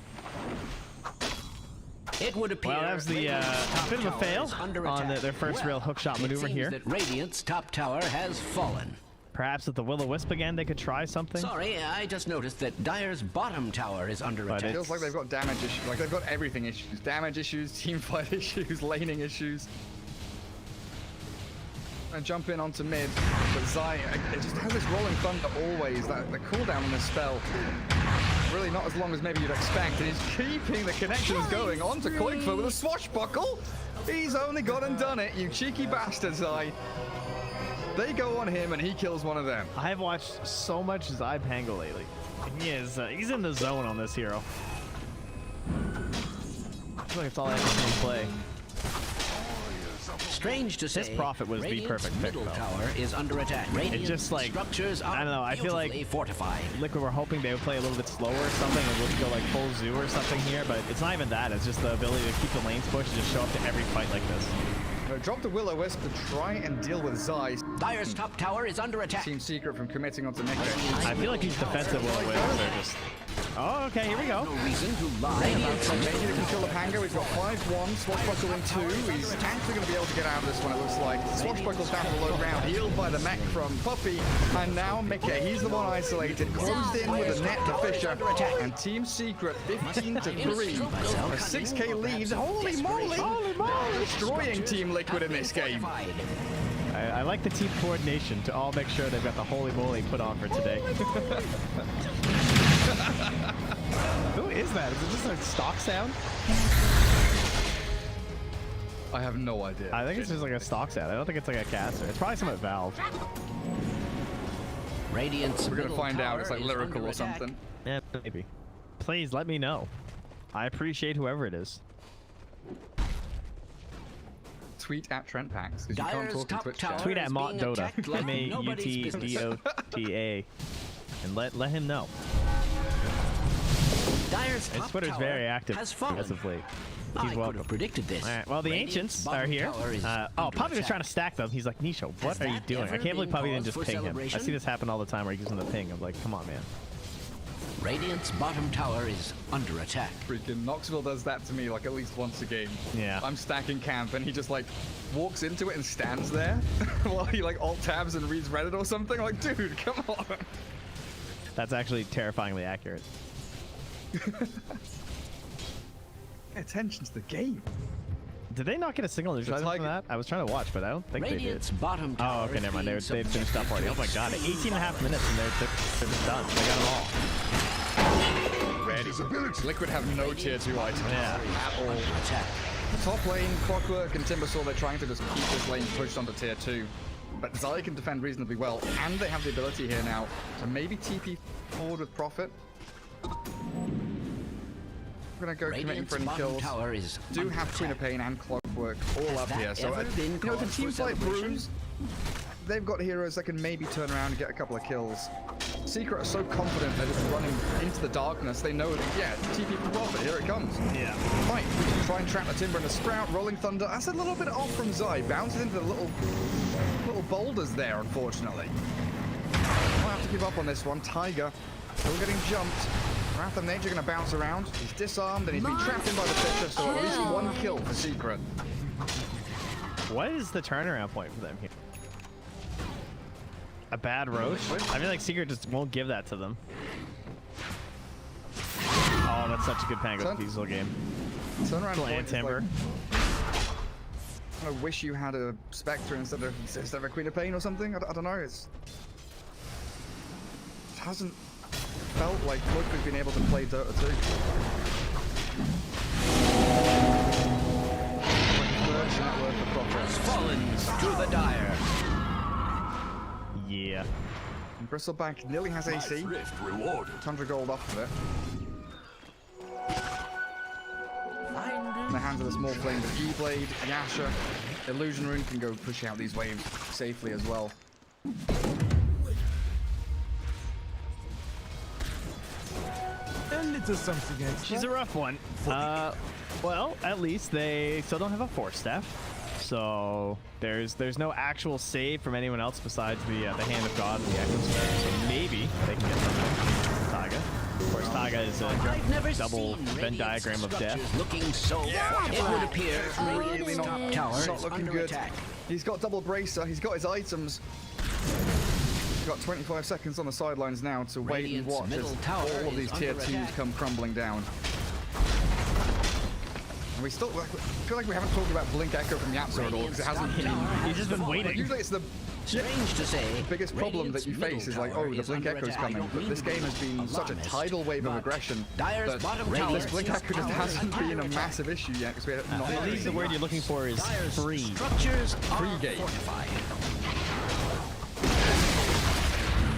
It would appear Well, that was the Radiant's top bit of a tower fail is under on attack. their first real hookshot it maneuver seems here. that Radiant's top tower has fallen. Perhaps with the Will-O-Wisp again, they could try something. Sorry, I just noticed that Dyer's bottom tower is under But attack. Feels like they've got damage issues. Like they've got everything issues. Damage issues, team fight issues, laning issues. And jump in onto mid, but Zai, it just has this Rolling Thunder always. That the cooldown on this spell, really not as long as maybe you'd expect. And he's keeping the connections going onto Koikfa with a swashbuckle. He's only gone and done it, you cheeky bastard, Zai. They go on him and he kills one of them. I've watched so much Zai Pango lately. He's in the zone on this hero. I feel like it's all I ever seen him play. Strange to say, This Prophet was the Radiant's perfect pick, middle though. tower is under attack. Radiant's just, like, structures are I don't know, I feel like- beautifully fortified. Liquid were hoping they would play a little bit slower or something, and we'll go like full zoo or something here, but it's not even that. It's just the ability to keep the lanes pushed and just show up to every fight like this. Drop the Will-O-Wisp to try and deal with Zai. Dire's top tower is under attack. Team Secret from committing onto Nico. I feel like these defensive will-o-wisps are just... Oh, okay, here we go. No reason to lie about So something. maybe they can kill the Pango. He's got 5-1, Swashbuckle in 2. He's actually going to be able to get out of this one, it looks like. Swashbuckle's down to the low ground, healed by the mech from Puppey. And now Mickey, he's the one isolated, closed in with a net to Fisher. And Team Secret 15-3. A 6k lead. Holy moly! Holy moly! Destroying Team Liquid in this game. I like the team coordination to all make sure they've got the holy moly put on for today. Who is that? Is it just a stock sound? I have no idea. I think it's just like a stock sound. I don't think it's like a caster. It's probably some at Valve. Radiant's We're gonna middle find out. tower It's like is lyrical under or attack. something. Yeah, maybe. Please let me know. I appreciate whoever it is. Tweet at Trent Packs because you can't Dire's talk in top Twitch tower chat. Tweet at is Mott being Dota. attacked like nobody's M-A-U-T-D-O-T-A. And let him know. Dire's His top Twitter's tower very active has fallen. as of late. I He's could welcome. have predicted this. All right, well, the Radiant's Ancients bottom are here. tower is Oh, under Puppy was attack. trying to stack them. He's like, Nisho, what Has are you that doing? I ever can't believe been Puppy didn't cause just for ping him. I celebration? see this happen all the time where he gives him the ping. I'm like, come on, man. Radiant's bottom tower is under attack. Freaking Knoxville does that to me like at least once a game. Yeah. I'm stacking camp and he just like walks into it and stands there while he like alt tabs and reads Reddit or something. Like, dude, come on. That's actually terrifyingly accurate. Pay attention to the game. Did they not get a signal neutralizer from Tiger- that? I was trying to watch, but I don't think Radiant's they did. bottom tower Oh, okay, is never mind. being They'd finished up already. Oh my god, 18 and a half minutes and they're just done. They got them all. Ready. Liquid have no tier 2 items Yeah. at all. attack. Top lane, Clockwork and Timbersaw, they're trying to just keep this lane pushed onto tier 2. But Zai can defend reasonably well, and they have the ability here now to maybe TP forward with Prophet. We're gonna go committing Radiant's for any bottom kills. tower is Do under have Queen of attack. Pain and Clockwork all up that here. So, ever been you know, the cause for teams like celebration? Bruise, they've got heroes that can maybe turn around and get a couple of kills. Secret are so confident they're just running into the darkness. They know that, yeah, TP for Prophet, here it comes. Yeah. Fight. Try and trap the Timber and the Sprout. Rolling Thunder. That's a little bit off from Zai. Bounces into the little boulders there, unfortunately. I'll have to give up on this one. Tiger still getting jumped. Wrath of Nature going to bounce around. He's disarmed and he's been trapped in by the Fisher, so at least one kill for Secret. What is the turnaround point for them here? A bad Roche? I feel like Secret just won't give that to them. Oh, that's such a good Pango Diesel game. Turnaround Little point Ant is Timber. I wish you had a Spectre instead of a Queen of Pain or something. I don't know. It hasn't felt like Liquid's been able to play Dota 2. Fallen to the Dire. Yeah. And Bristleback nearly has AC. Thrift rewarded. 100 gold off of it. In the hands of the small flame with E-Blade, Yasha. Illusion Rune can go push out these waves safely as well. A little something extra. She's a rough one. Well, at least they still don't have a Force Staff. So there's no actual save from anyone else besides the Hand of God and the Echo Spell. So maybe they can get something. Taiga. Of course, Taiga is I've never a double seen Venn Radiant diagram of death. structures looking so it would appear Radiant's top tower Not is looking under good. attack. He's got double bracer. He's got his items. He's got 25 seconds on the sidelines now to wait and Radiant's watch as middle tower all of is these tier under 2s attack. come crumbling down. And we still I feel like we haven't talked about Blink Echo from Yapso at all because it hasn't been. He's just been waiting. Usually it's the Strange to say, biggest problem that you face is like, oh, the Blink Echo's coming. But this game has been such a tidal wave of aggression Dire's that bottom this tower Blink is Echo just under hasn't been a attack. massive issue yet because we had not I believe the word you're looking for is Dire's free. structures Free are game. fortified.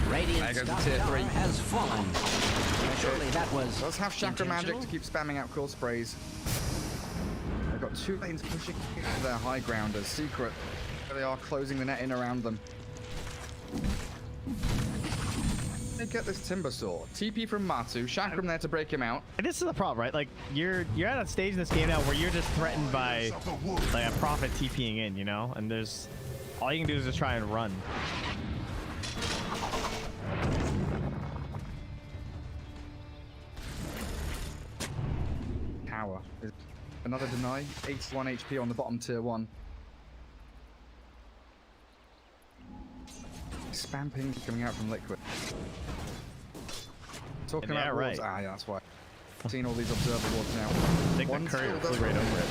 There Radiant's goes the top tier tower 3. has fallen. Surely that was Let's have Chakra Magic intentional? to keep spamming out cool sprays. They've got got two lanes pushing into their high ground as Secret. They are closing the net in around them. They get this Timber Saw. TP from Matu. Chakram there to break him out. And this is the problem, right? Like you're at a stage in this game now where you're just threatened by like a Prophet TPing in, you know, and there's all you can do is just try and run. Tower. Another deny. 81 HP on the bottom tier 1. Spam ping coming out from Liquid. Talking Yeah, about wards. right. Ah, yeah, that's why. I've seen all these observer wards now. I think One the courier still flew right doesn't- over it.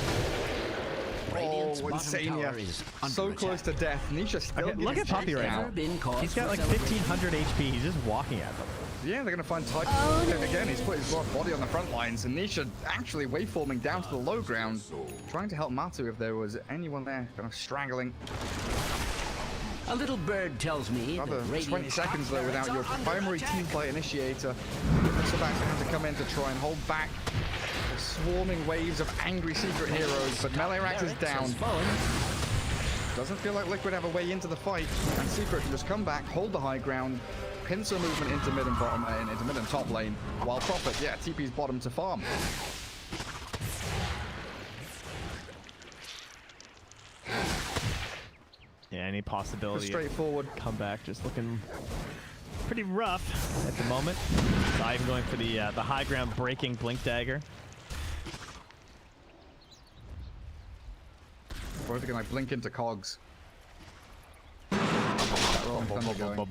Radiant's Oh, bottom insane, tower yeah. is under So close to attack. death. Nisha still Okay, look getting at Poppy taken right now. Never been cause He's got for like celebration. 1500 HP. He's just walking at them. Yeah, they're going to find Tiger again. He's put his raw body on the front lines, and Nisha actually waveforming down to the low ground, trying to help Matu if there was anyone there kind of straggling. A little bird tells me Another that 20 Radiant's seconds top though without turrets your are under primary attack. team fight initiator. Bristleback's going to have to come in to try and hold back the swarming waves of angry secret heroes, but Melee Rax is Barracks down. has fallen. Doesn't feel like Liquid have a way into the fight, and Secret can just come back, hold the high ground, pincer movement into mid and bottom, into mid and top lane, while Prophet, yeah, TP's bottom to farm. Yeah, any possibility of Straightforward. comeback just looking pretty rough at the moment. Not even going for the high ground breaking Blink Dagger. Or if they can like blink into cogs. That rolling thunder going.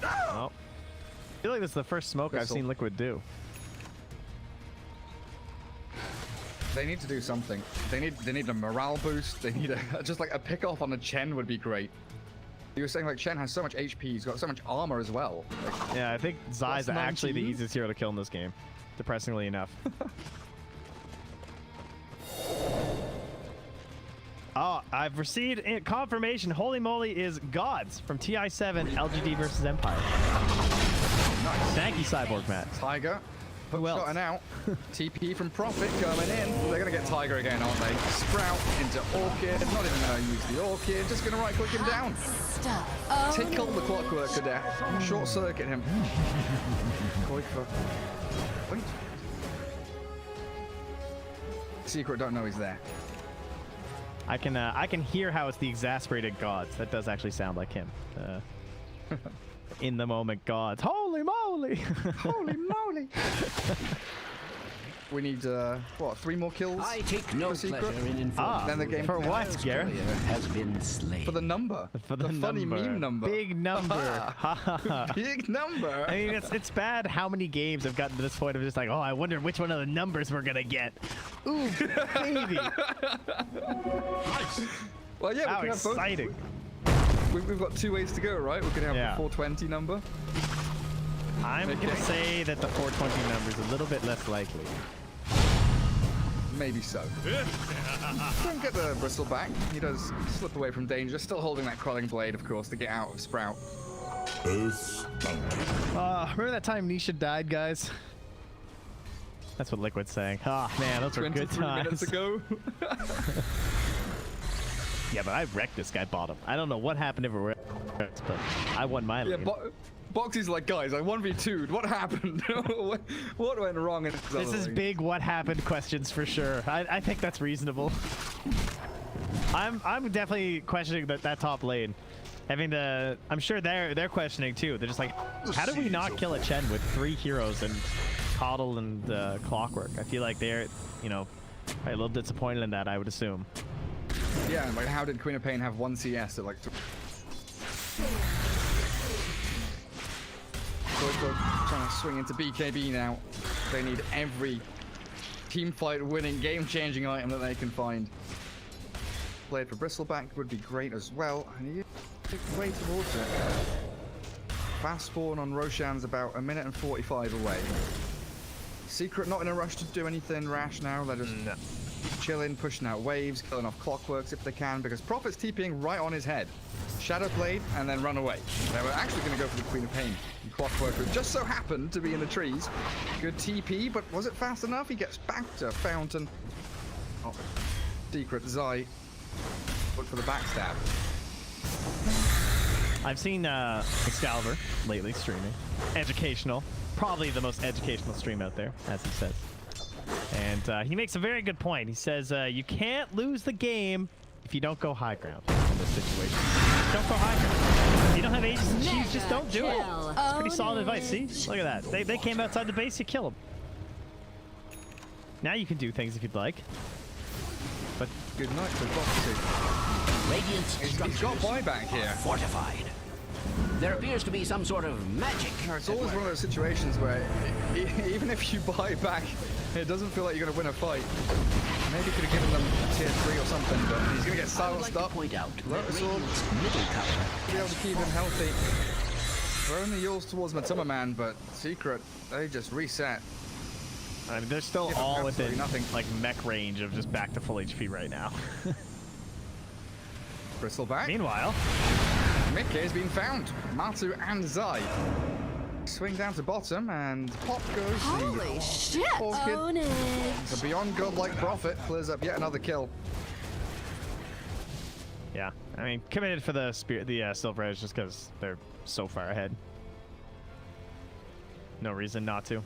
Oh. I feel like this is the first smoke I've Whistle. seen Liquid do. They need to do something. They need a morale boost. They need a just like a pick off on a Chen would be great. You were saying like Chen has so much HP, he's got so much armor as well. Like, Yeah, I think Zai's Plus actually the 19? easiest hero to kill in this game. Depressingly enough. Oh, I've received confirmation. Holy moly is Gods from TI7 LGD versus Empire. nice. Thank you, Cyborg Matt. Tiger. Who else? Shotting out. TP from Prophet coming in. They're gonna get Tiger again, aren't they? Sprout into Orchid. Not even gonna use the Orchid. Just gonna right click him down. Tickle the Clockwork to death. Short circuit him. Going for point. Secret don't know he's there. I can hear how it's the exasperated Gods. That does actually sound like him. In the moment, Gods. Holy moly! Holy moly! We need what? 3 more kills? I take no For Secret? pleasure in informing Ah, Then the you game for that what, Kyle's Gareth? courier has been slain. For the number. For the funny meme number. Big number. Ha ha ha. Big number. I mean, it's bad how many games have gotten to this point of just like, oh, I wonder which one of the numbers we're gonna get. Ooh, baby. Well, yeah, How we can have both. exciting. We've got 2 ways to go, right? We can have Yeah. the 420 number. I'm Okay. gonna say that the 420 number is a little bit less likely. Maybe so. Don't get the bristle back. He does slip away from danger, still holding that crawling blade, of course, to get out of Sprout. Remember that time Nisha died, guys? That's what Liquid's saying. Ah, man, those were good 23 minutes times. ago. Yeah, but I wrecked this guy bottom. I don't know what happened everywhere, but I won my Yeah, lane. Boxy's like, guys, I 1v2'd. What happened? What went wrong in This is big what happened questions for sure. I think that's reasonable. I'm definitely questioning that top lane. Having the I'm sure they're questioning too. They're just like, how do we not kill a Chen with 3 heroes and Coddle and Clockwork? I feel like they're, you know, probably a little disappointed in that, I would assume. Yeah, and like, how did Queen of Pain have 1 CS at like... Trying to swing into BKB now. They need every team fight winning, game-changing item that they can find. Blade for Bristleback would be great as well. And he is way towards it. Fast spawn on Roshan's about 1 minute and 45 away. Secret not in a rush to do anything rash now. They're just chilling, pushing out waves, killing off clockworks if they can, because Prophet's TPing right on his head. Shadow Blade, and then run away. They were actually going to go for the Queen of Pain. And Clockwork, who just so happened to be in the trees. Good TP, but was it fast enough? He gets back to Fountain. Oh, Secret Zai. Look for the backstab. I've seen Excalibur lately streaming. Educational. Probably the most educational stream out there, as he says. And he makes a very good point. He says, you can't lose the game if you don't go high ground in this situation. Don't go high ground. If you don't have ages and cheese, just don't do it. It's pretty solid advice. See? Look at that. They came outside the base, you kill them. Now you can do things if you'd like. But good night for Boxy. Radiant's He's got structures buyback here. are fortified. There appears to be some sort of magic. It's at always work. one of those situations where even if you buy back, it doesn't feel like you're going to win a fight. Maybe could have given them tier 3 or something, but he's going to get I would silenced like up. to point out Lotus that Sword. Radiant's middle tower To be able to keep him healthy. Throwing the Yules towards Matuma Man, but Secret, they just reset. I mean, they're still Give them all within absolutely nothing. like mech range of just back to full HP right now. Bristleback. Meanwhile, Mickey has been found. Matu and Zai. Swing down to bottom, and pop goes Holy the shit! Orchid. Own it! The Beyond Godlike Prophet clears up yet another kill. yeah, I mean, committed for the Silver Edge just because they're so far ahead. No reason not to.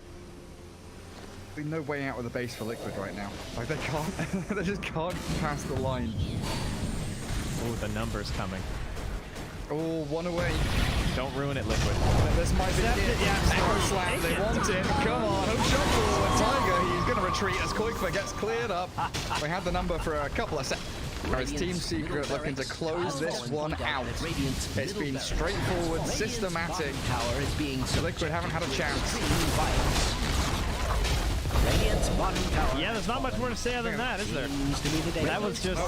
There's no way out of the base for Liquid right now. Like they can't, they just can't pass the line. Oh, the numbers coming. Oh, one away. Don't ruin it, Liquid. This might be That's it. it, yeah. Echo Slap, they want it. Come on, hook shot forward. Tiger, he's going to retreat as Koikfa gets cleared up. We had the number for a couple of seconds. As Team Secret looking to close this one out. It's been straightforward, systematic. Tower is being Liquid haven't had a chance. Radiant's bottom tower. Yeah, there's not much more to say other than that, is there? That was just,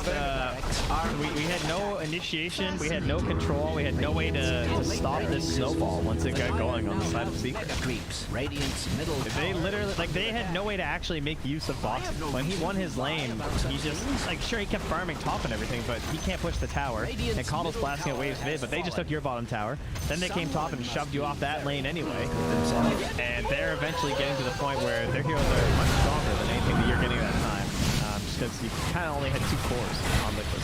we had no initiation, we had no control, we had no way to stop this snowball once it got going on the side of Secret. Creeps. Radiant's middle They tower. literally, like, they had no way to actually make use of boxing. When he won his lane, he just, like, sure, he kept farming top and everything, but he can't push the tower. And Coddle's blasting at waves mid, but they just took your bottom tower. Then they came top and shoved you off that lane anyway. And they're eventually getting to the point where their heroes are much stronger than anything that you're getting that time. Just because you kind of only had 2 cores on Liquid.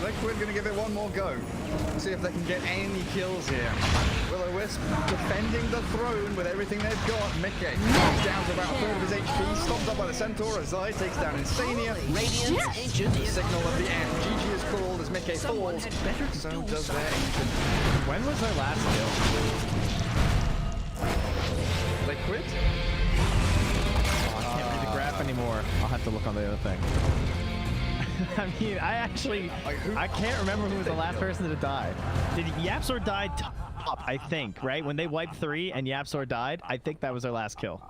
Liquid going to give it one more go. See if they can get any kills here. Will-O-Wisp defending the throne with everything they've got. Mickey drops down to about a third of his HP. Stopped up by the Centaur as Zai takes down Insania. Radiant's ancient The is signal of the end. GG is called as Mickey falls. So does their ancient. When was their last kill? Liquid? I can't read the graph anymore. I'll have to look on the other thing. I mean, I can't remember who was the last person to die. Did Yapsor die top, I think, right? When they wiped 3 and Yapsor died, I think that was their last kill.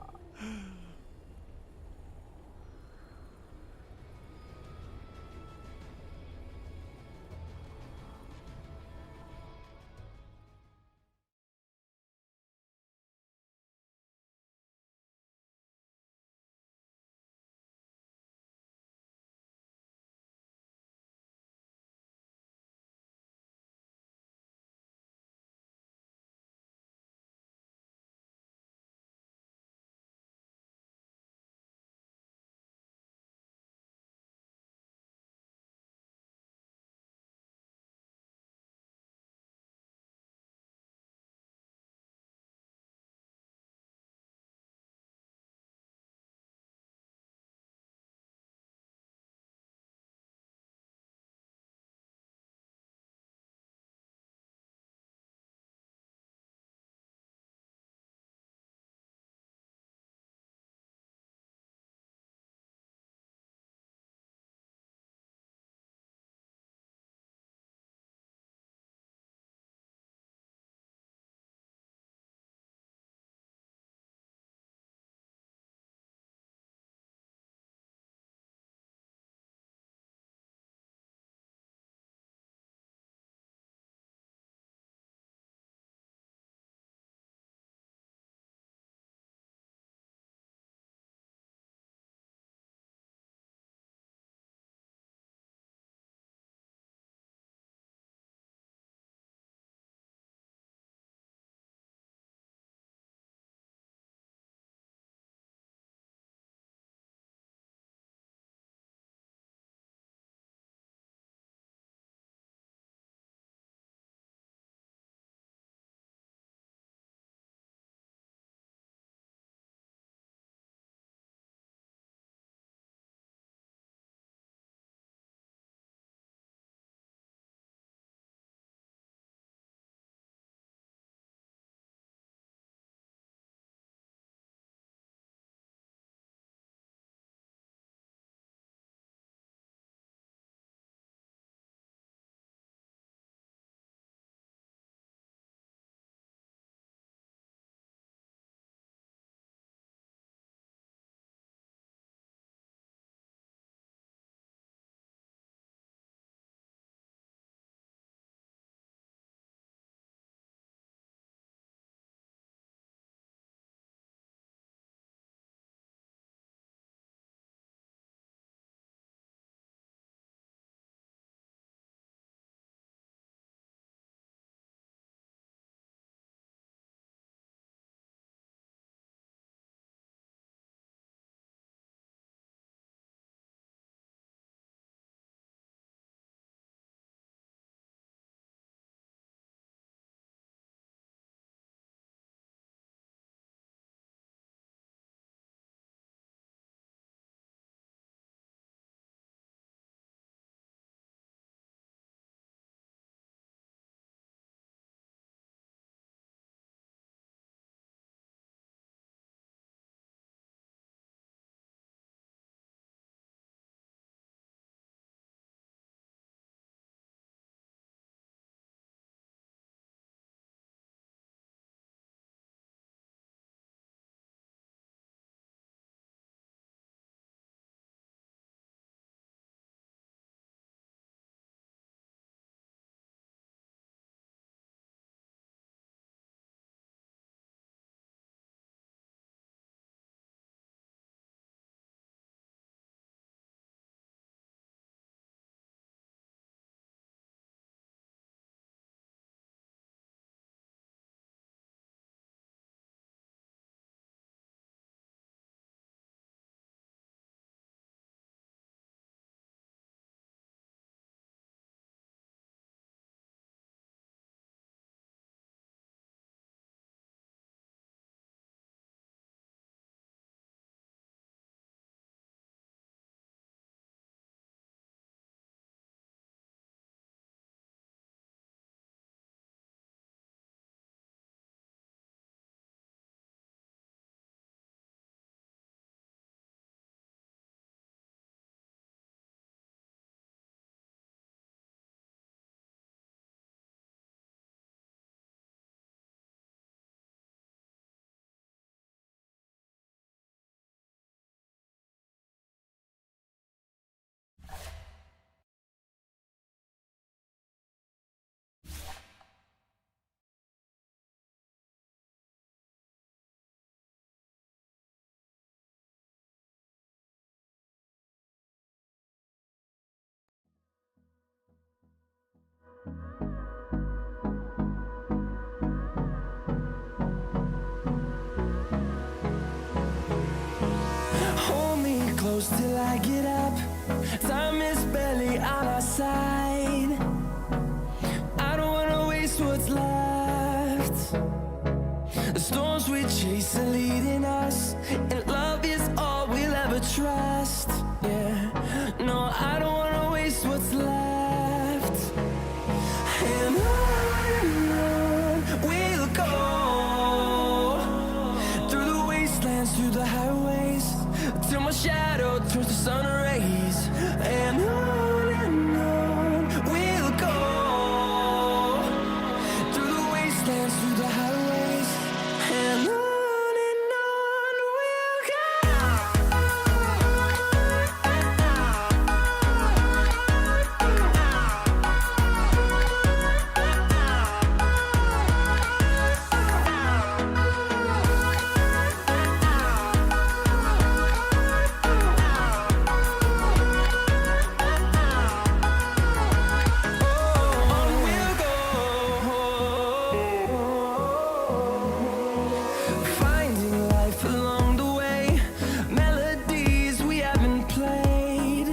close till I get up. Time is barely on our side. I don't wanna waste what's left. The storms we chase are leading us, and love is all we'll ever trust. Yeah, no, I don't wanna waste what's left. And on we'll go, through the wastelands, through the highways, till my shadow turns to sun rays. And on we'll go, through the wastelands, through the highways, and on we'll finding life along the way, melodies we haven't played.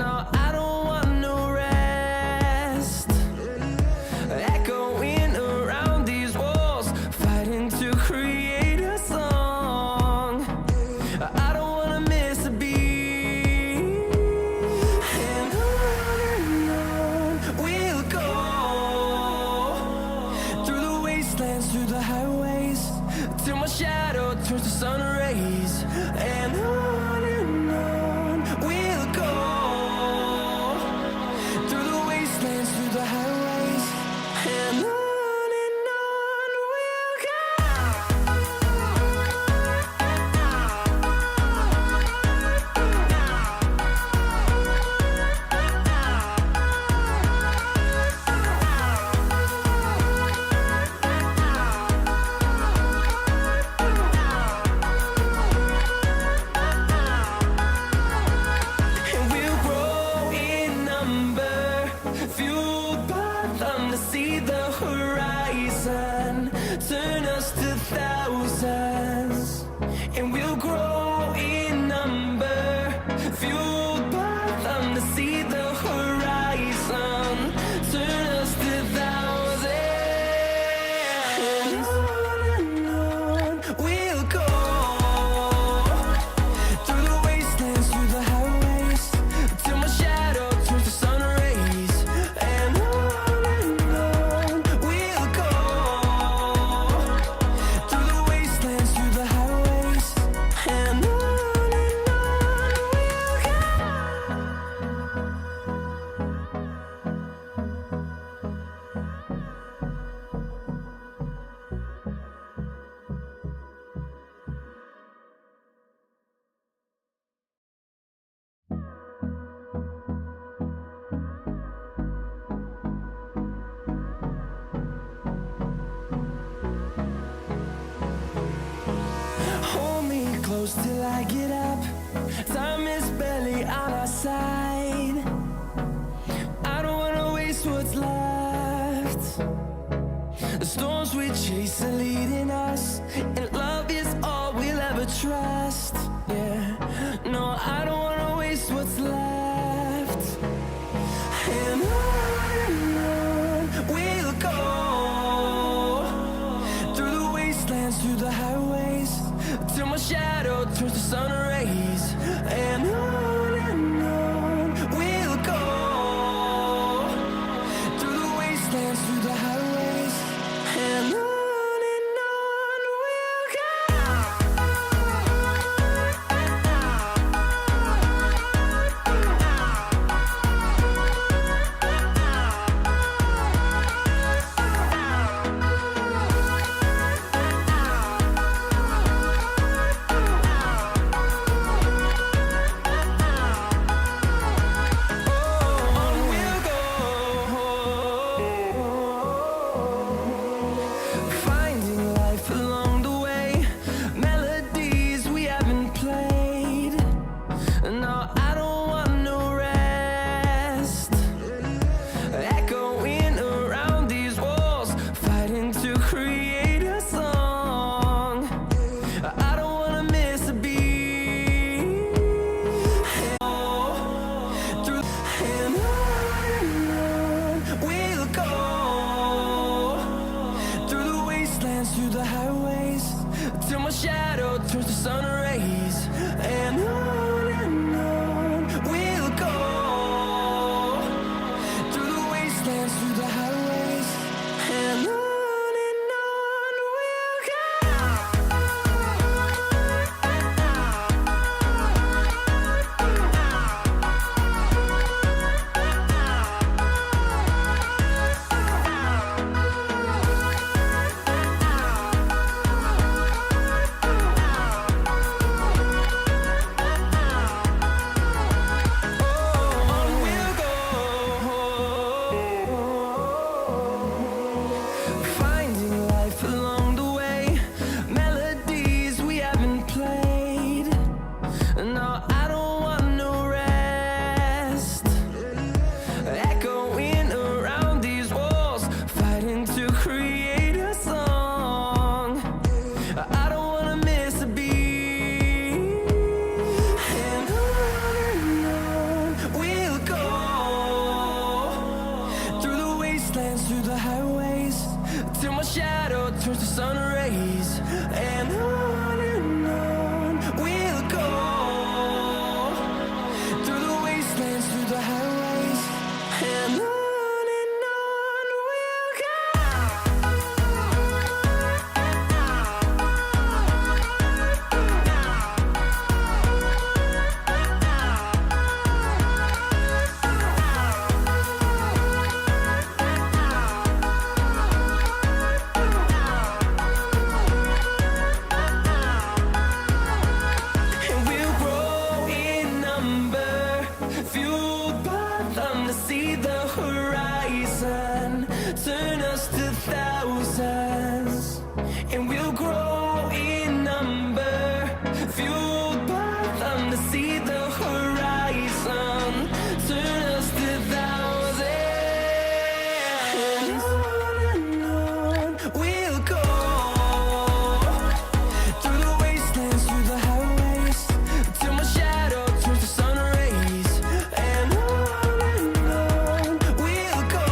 No, I don't want no rest. Echoing around these walls, fighting to create a song. I don't wanna miss a beat. And on we'll go, through the wastelands, through the highways, till my shadow turns to sun rays. And on we'll go, through the wastelands, through the highways, and on we'll go. And we'll grow in number, fueled by them to see the horizon, turn us to thousands. And we'll grow in number, fueled by them to see the horizon, turn us to thousands. And on we'll go, through the wastelands, through the highways, till my shadow turns to sun rays. And on we'll go, through the wastelands, through the highways, and on we'll go. Hold me close till I get up. Time is barely on our side. I don't wanna waste what's left. The storms we chase are leading us, and love is all we'll ever trust. Yeah, no, I don't wanna waste what's left. And on we'll go, through the wastelands, through the highways, till my shadow turns to sun rays. And on we'll go, through the wastelands, through the highways, and on we'll go. And on we'll go, through the wastelands, through the highways, till my shadow turns to sun rays. And on we'll go, through the wastelands, through the highways, and on we'll go. Finding life along the way, melodies we haven't played. No, I don't want no rest. Echoing around these walls, fighting to create a song. I don't wanna miss a beat. And on we'll go, through the wastelands, through the highways, till my shadow turns to sun rays. And on we'll go, through the wastelands, through the highways, and on we'll go. And we'll grow in number, fueled by them to see the horizon, turn us to thousands. And we'll grow in number, fueled by them to see the horizon, turn us to thousands. And on we'll go, through the wastelands, through the highways, till my shadow turns to sun rays. And on we'll go,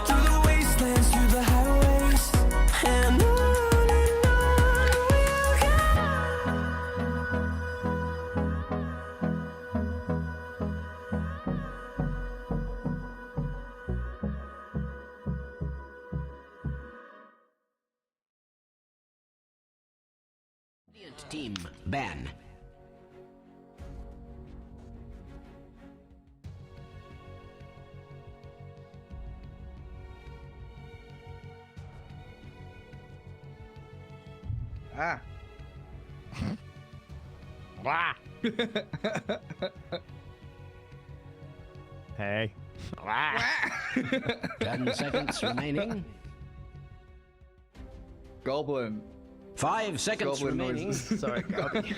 through the wastelands, through the highways, and on we'll go. Radiant team ban. Ah. Wah. Hey. Wah. 10 seconds remaining. Goblin. 5 seconds Goblin remaining. noises. Sorry, Gobby.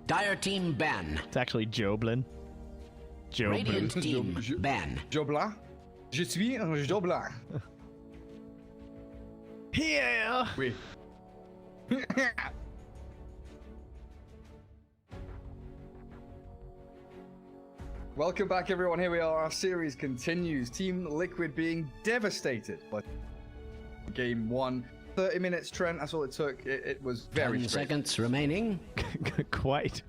Dire team ban. It's actually Joblin. Joblin. Radiant team Je- ban. Jobla. Je suis un Jobla. Yeah. Oui. Welcome back, everyone. Here we are. Our series continues. Team Liquid being devastated by game one. 30 minutes, Trent. That's all it took. It was very 10 straight. seconds remaining. quite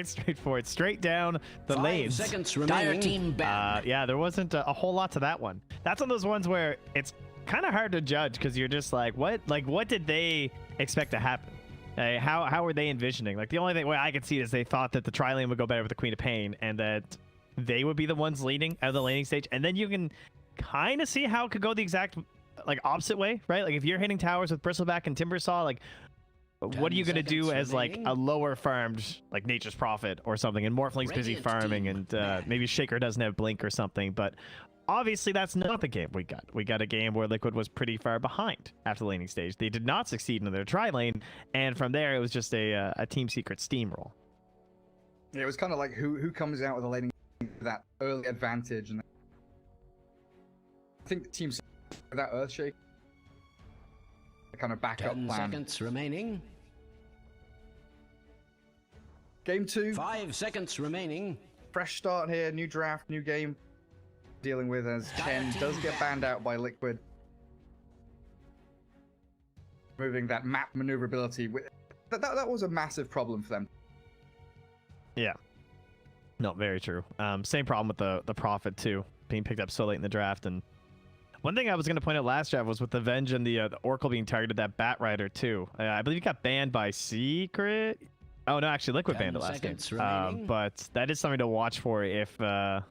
straightforward. Straight down the 5 lanes. seconds remaining. Dire team ban. Yeah, there wasn't a whole lot to that one. That's one of those ones where it's kind of hard to judge because you're just like, what did they expect to happen? How were they envisioning? Like, the only way I could see it is they thought that the tri-lane would go better with the Queen of Pain and that they would be the ones leading out of the laning stage. And then you can kind of see how it could go the exact like opposite way, right? Like if you're hitting towers with Bristleback and Timbersaw, like what are you going to do as like a lower farmed like Nature's Prophet or something, and Morphling's busy farming and maybe Shaker doesn't have Blink or something. But obviously that's not the game we got. We got a game where Liquid was pretty far behind after the laning stage. They did not succeed in their tri-lane, and from there it was just a team secret steamroll. Yeah, it was kind of like who comes out with a laning with that early advantage, and I think the team that Earthshake, the kind of backup 10 plan. seconds remaining. Game 2. 5 seconds remaining. Fresh start here, new draft, new game. Dealing with as Chen does get banned out by Liquid. Moving that map maneuverability. That was a massive problem for them. Yeah. No, very true. Same problem with the Prophet too, being picked up so late in the draft. And one thing I was going to point out last draft was with the Venge and the Oracle being targeted, that Bat Rider too. I believe he got banned by Secret. Oh no, actually Liquid banned it last game. But that is something to watch for if the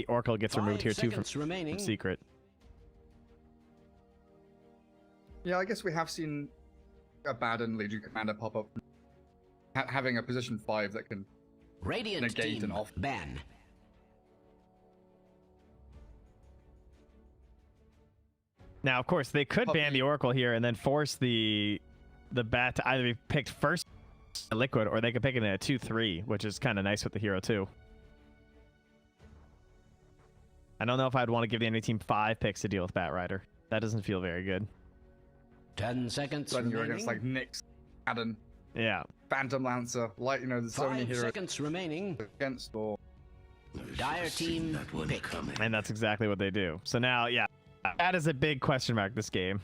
Oracle gets removed here too from Secret. Yeah, I guess we have seen a Baden Legion Commander pop up, having a position 5 that can Radiant negate team an off. ban. Now, of course, they could ban the Oracle here and then force the Bat to either be picked first Liquid, or they could pick it in a 2-3, which is kind of nice with the hero too. I don't know if I'd want to give the enemy team 5 picks to deal with Bat Rider. That doesn't feel very good. 10 seconds When you're remaining. against like Nyx, Baden, Yeah. Phantom Lancer, like, you know, there's so many 5 heroes seconds remaining. against, or Dire team pick. And that's exactly what they do. So now, yeah, that is a big question mark this game.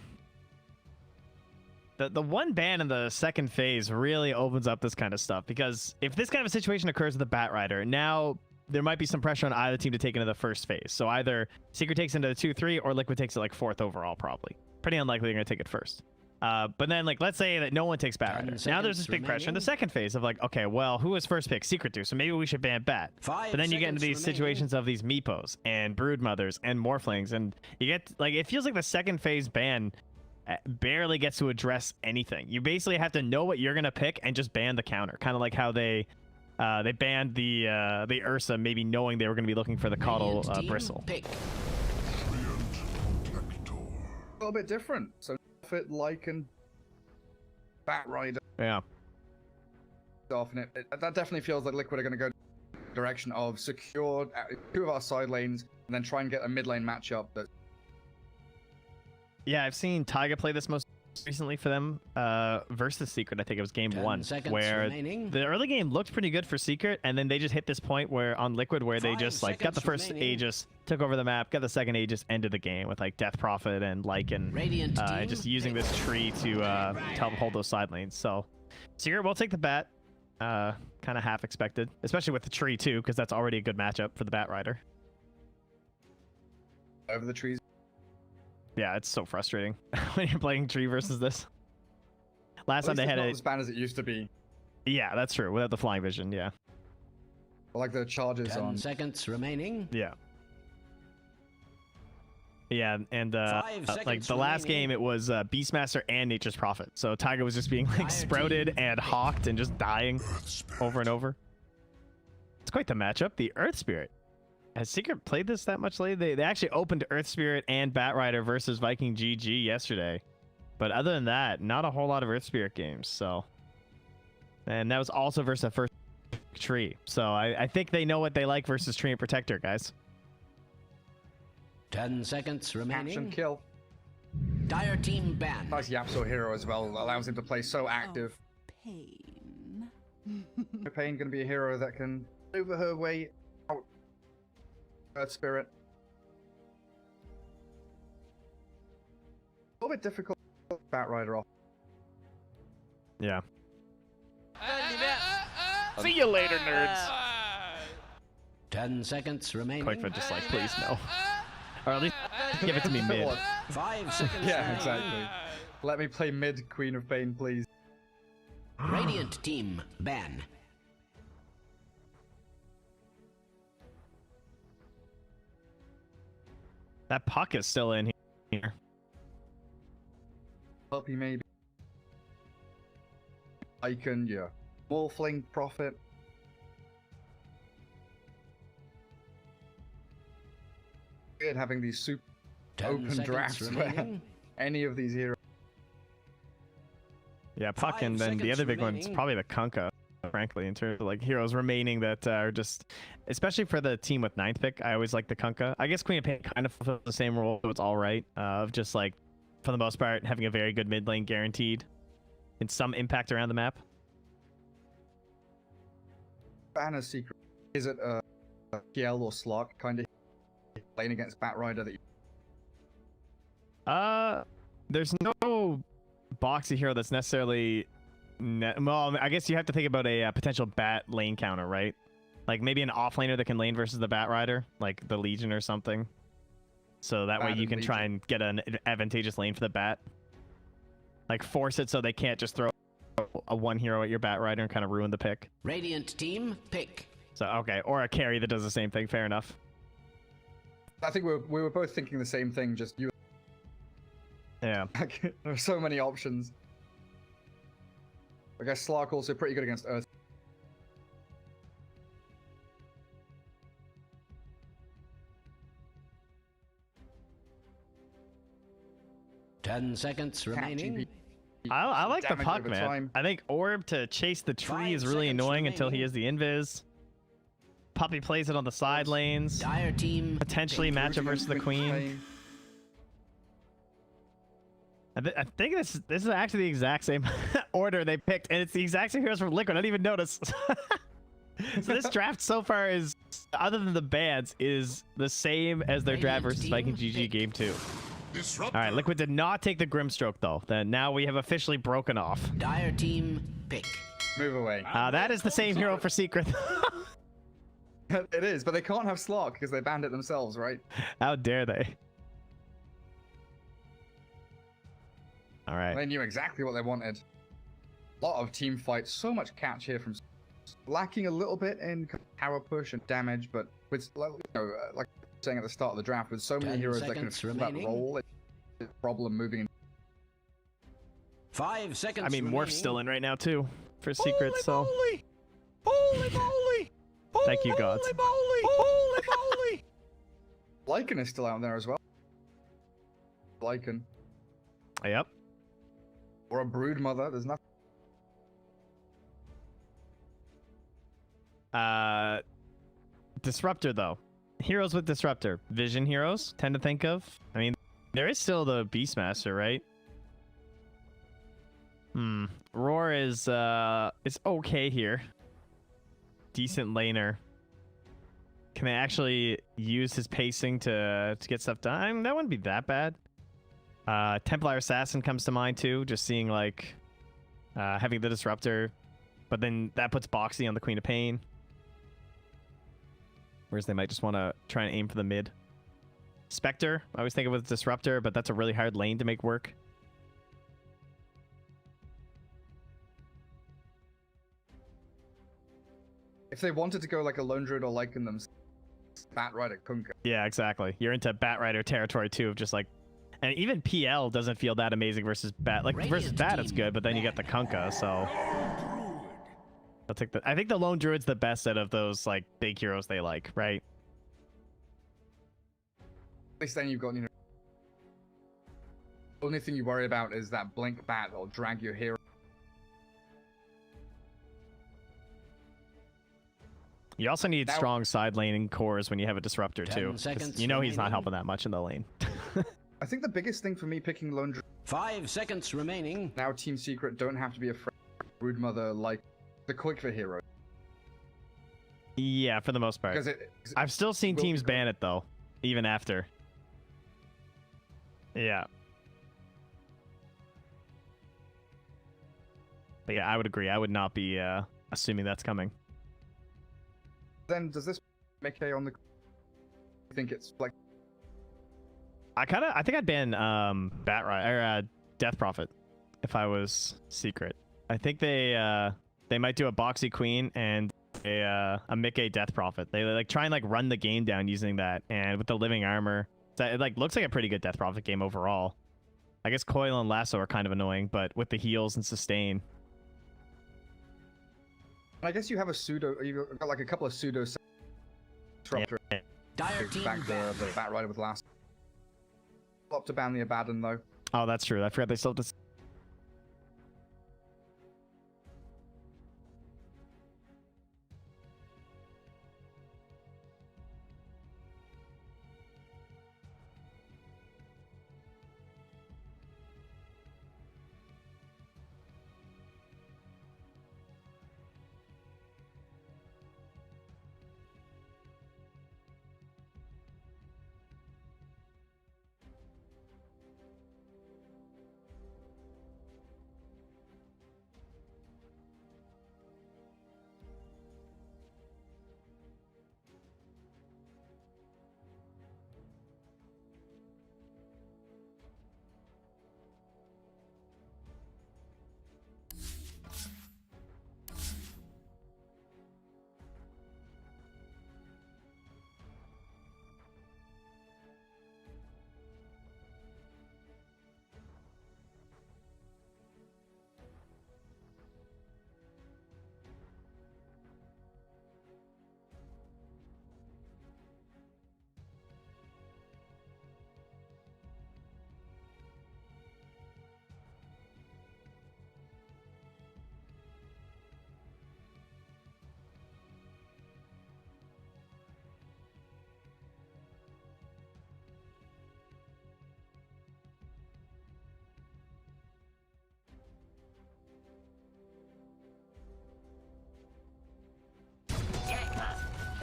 The one ban in the second phase really opens up this kind of stuff, because if this kind of a situation occurs with the Bat Rider, now there might be some pressure on either team to take into the first phase. So either Secret takes into the 2-3 or Liquid takes it like 4th overall, probably. Pretty unlikely they're going to take it first. But then, like, let's say that no one takes Bat Rider. Now there's this big pressure in the second phase of like, okay, well, who was first pick? Secret do, so maybe we should ban Bat. But then you get into these situations of these Meepos and Broodmothers and Morphlings, and you get, like, it feels like the second phase ban barely gets to address anything. You basically have to know what you're going to pick and just ban the counter. Kind of like how they banned the Ursa, maybe knowing they were going to be looking for the Caudal Bristle. a little bit different. So fit Lycan, Bat Rider. Yeah. Off, and that definitely feels like Liquid are going to go direction of secure 2 of our side lanes and then try and get a mid lane matchup that. Yeah, I've seen Taiga play this most recently for them versus Secret. I think it was game 1, where the early game looked pretty good for Secret, and then they just hit this point where on Liquid where they just like got the first Aegis, took over the map, got the second Aegis, ended the game with like Death Prophet and Lycan, just using this tree to help hold those side lanes. So Secret will take the Bat, kind of half expected, especially with the tree too, because that's already a good matchup for the Bat Rider. Over the trees. Yeah, it's so frustrating when you're playing tree versus this. Last time they had not it as bad as it used to be. Yeah, that's true. Without the flying vision, yeah. Like the charges 10 on. seconds remaining. Yeah. Yeah, and like the last game, it was Beastmaster and Nature's Prophet. So Tiger was just being like sprouted and hawked and just dying over and over. It's quite the matchup. The Earth Spirit. Has Secret played this that much lately? They actually opened Earth Spirit and Bat Rider versus Viking GG yesterday. But other than that, not a whole lot of Earth Spirit games. So, and that was also versus the first tree. So I think they know what they like versus Tree and Protector, guys. 10 seconds remaining. Action kill. Dire team ban. Nice Yapso hero as well. Allows him to play so active. Pain. Pain going to be a hero that can maneuver her way out. Earth Spirit. A little bit difficult. Bat Rider off. Yeah. See you later, nerds. 10 seconds remaining. Quickfoot just like, please no. Or at least give it to me mid. 5 seconds Yeah, remaining. exactly. Let me play mid Queen of Pain, please. Radiant team ban. That puck is still in here. Help you maybe. Icon, yeah. Wolfling, Prophet. Weird having these super 10 open seconds drafts where remaining. any of these heroes. Yeah, puck, 5 and then the seconds other big one's remaining. probably the Kunkka, frankly, in terms of like heroes remaining that are just, especially for the team with 9th pick, I always like the Kunkka. I guess Queen of Pain kind of fulfills the same role, so it's all right, of just like, for the most part, having a very good mid lane guaranteed and some impact around the map. ban a secret? Is it a PL or Slark kind of playing against Batrider that you... There's no boxy hero that's necessarily... well, I guess you have to think about a potential bat lane counter, right? Like maybe an offlaner that can lane versus the Batrider, like the Legion or something. So that way you can try and get an advantageous lane for the bat. Like force it so they can't just throw a one hero at your Batrider and kind of ruin the pick. Radiant team, pick. So, okay, or a carry that does the same thing, fair enough. I think we were both thinking the same thing, just you... Yeah. There are so many options. I guess Slark also pretty good against Earth. Ten seconds remaining. I like the Damage puck, over man. time. I think Orb to chase the tree 5 is really seconds annoying until he remaining. has the invis. Puppy plays it on the side lanes. Dire team, Potentially match it versus the queen. I think this is actually the exact same order they picked, and it's the exact same heroes from Liquid. I didn't even notice. So this draft so far is, other than the bans, is the same as their draft versus Viking GG Game 2. All right, Liquid did not take the Grimstroke though. Then now we have officially broken off. Dire team, pick. Move away. That is the same hero for Secret. It is, but they can't have Slark because they banned it themselves, right? How dare they? All right. They knew exactly what they wanted. A lot of team fights, so much catch here from lacking a little bit in power push and damage, but with like I was saying at the start of the draft, with so many 10 heroes that can seconds fill that remaining. role, it's a problem moving. 5 seconds. I mean, remaining. Morph's still in right now too for Secret, so Holy moly! thank you, gods. Holy moly! Lycan is still out there as well. Lycan. Yep. Or a Brood Mother, there's nothing. Disruptor though. Heroes with Disruptor. Vision heroes tend to think of. I mean, there is still the Beastmaster, right? Roar is okay here. Decent laner. Can they actually use his pacing to get stuff done? I mean, that wouldn't be that bad. Templar Assassin comes to mind too, just seeing like having the Disruptor, but then that puts Boxy on the Queen of Pain. Whereas they might just want to try and aim for the mid. Spectre, I always think of it with Disruptor, but that's a really hard lane to make work. If they wanted to go like a Lone Druid or Lycan them, Batrider Kunkka. Yeah, exactly. You're into Batrider territory too, of just like, and even PL doesn't feel that amazing versus Bat. Like versus Bat, it's good, but then you get the Kunkka, so. I'll take the. I think the Lone Druid's the best out of those like big heroes they like, right? At least then you've got, only thing you worry about is that Blink Bat or drag your hero. You also need strong side laning cores when you have a Disruptor 10 too. 'Cause seconds you know he's not remaining. helping that much in the lane. I think the biggest thing for me picking Lone Druid 5 seconds remaining. now, Team Secret don't have to be afraid of Brood Mother like the quick for hero. Yeah, for the most part. Because I've still seen will teams become- ban it though, even after. Yeah. But yeah, I would agree. I would not be assuming that's coming. then does this make hay on the? I think it's like I think I'd ban Death Prophet if I was Secret. I think they might do a Boxy Queen and a Mickey Death Prophet. They like try and like run the game down using that, and with the living armor, it like looks like a pretty good Death Prophet game overall. I guess Coil and Lasso are kind of annoying, but with the heals and sustain. I guess you have a pseudo. You've got like a couple of pseudo. Disruptor Dire team back the ban. Batrider with last. Up to ban the Abaddon though. Oh, that's true. I forgot they still have to.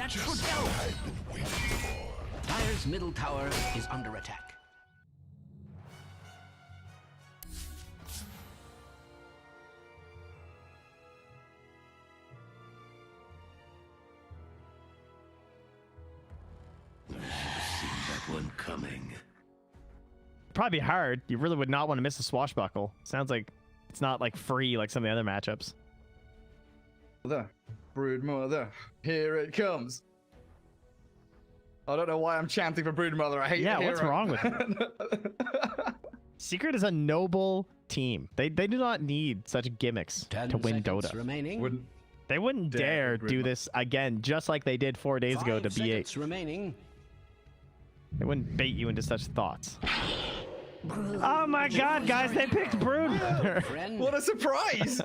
That should help. Dire's middle tower is under attack. That one coming. Probably hard. You really would not want to miss a swashbuckle. Sounds like it's not like free like some of the other matchups. Mother, brood mother, here it comes. I don't know why I'm chanting for brood mother. I hate Yeah, the what's hero. wrong with you? Secret is a noble team. They do not need such gimmicks 10 to win seconds Dota. remaining. They wouldn't dare Brood do Mother. this again, just like they did 4 days ago to 5 B8. seconds remaining. They wouldn't bait you into such thoughts. Oh my god, guys, they picked Brood. Friend. What a surprise!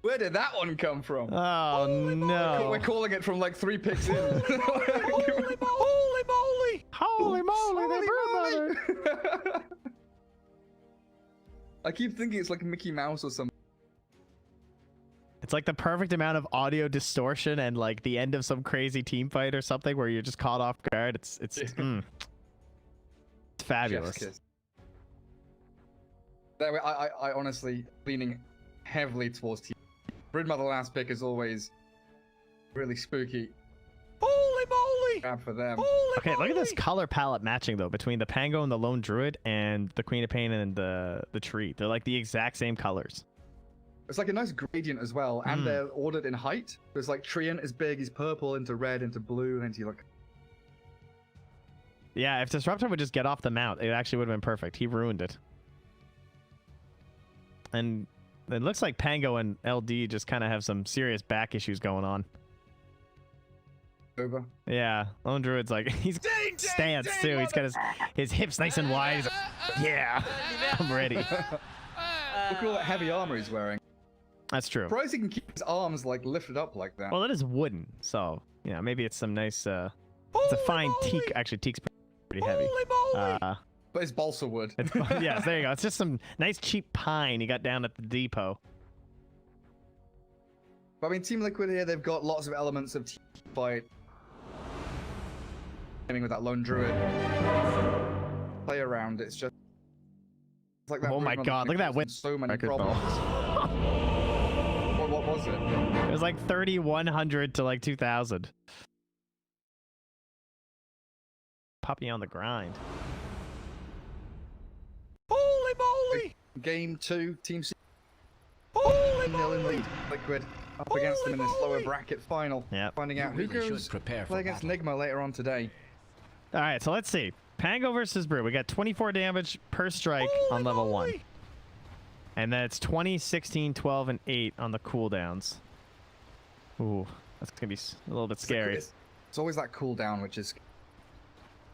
Where did that one come from? Oh no. We're calling it from like 3 picks in. Holy moly! Holy moly, they Brood Mother. I keep thinking it's like Mickey Mouse or something. It's like the perfect amount of audio distortion and like the end of some crazy team fight or something where you're just caught off guard. It's it's fabulous. Chef's kiss. That way, I honestly leaning heavily towards team. Brood Mother last pick is always really spooky. Holy moly! Grab for them. Holy Okay, look at this moly! color palette matching though between the Pango and the Lone Druid and the Queen of Pain and the tree. They're like the exact same colors. It's like a nice gradient as well, and they're ordered in height. There's like Treant is big, he's purple into red into blue, and into like. Yeah, if Disruptor would just get off the mount, it actually would have been perfect. He ruined it. And it looks like Pango and LD just kind of have some serious back issues going on. Over. Yeah, Lone Druid's like, he's stance too. He's got his hips nice and wide. He's like, yeah, I'm ready. Look at all that heavy armor he's wearing. That's true. Surprised he can keep his arms like lifted up like that. Well, that is wooden, so yeah, maybe it's some nice. It's a fine teak. Actually, teak's pretty heavy. Holy moly! But it's balsa wood. It's, yes, there you go. It's just some nice cheap pine you got down at the depot. But I mean, Team Liquid here, they've got lots of elements of team fight. Aiming with that Lone Druid. Play around, it's just. It's like that. Oh my Brood god, Mother look at that causing win So many record, problems. What was it? It was like 3,100 to like 2,000. Puppy on the grind. Holy moly! Game 2, Team C. Holy 1-0 in lead. Liquid up against them in this lower moly! bracket final. Yep. Finding out who Really goes should prepare play for against battle. Nigma later on today. All right, so let's see. Pango versus Brew. We got 24 damage per strike on level 1. And then it's 20, 16, 12, and 8 on the cooldowns. Ooh, that's going to be a little bit scary. It's always that cooldown, which is.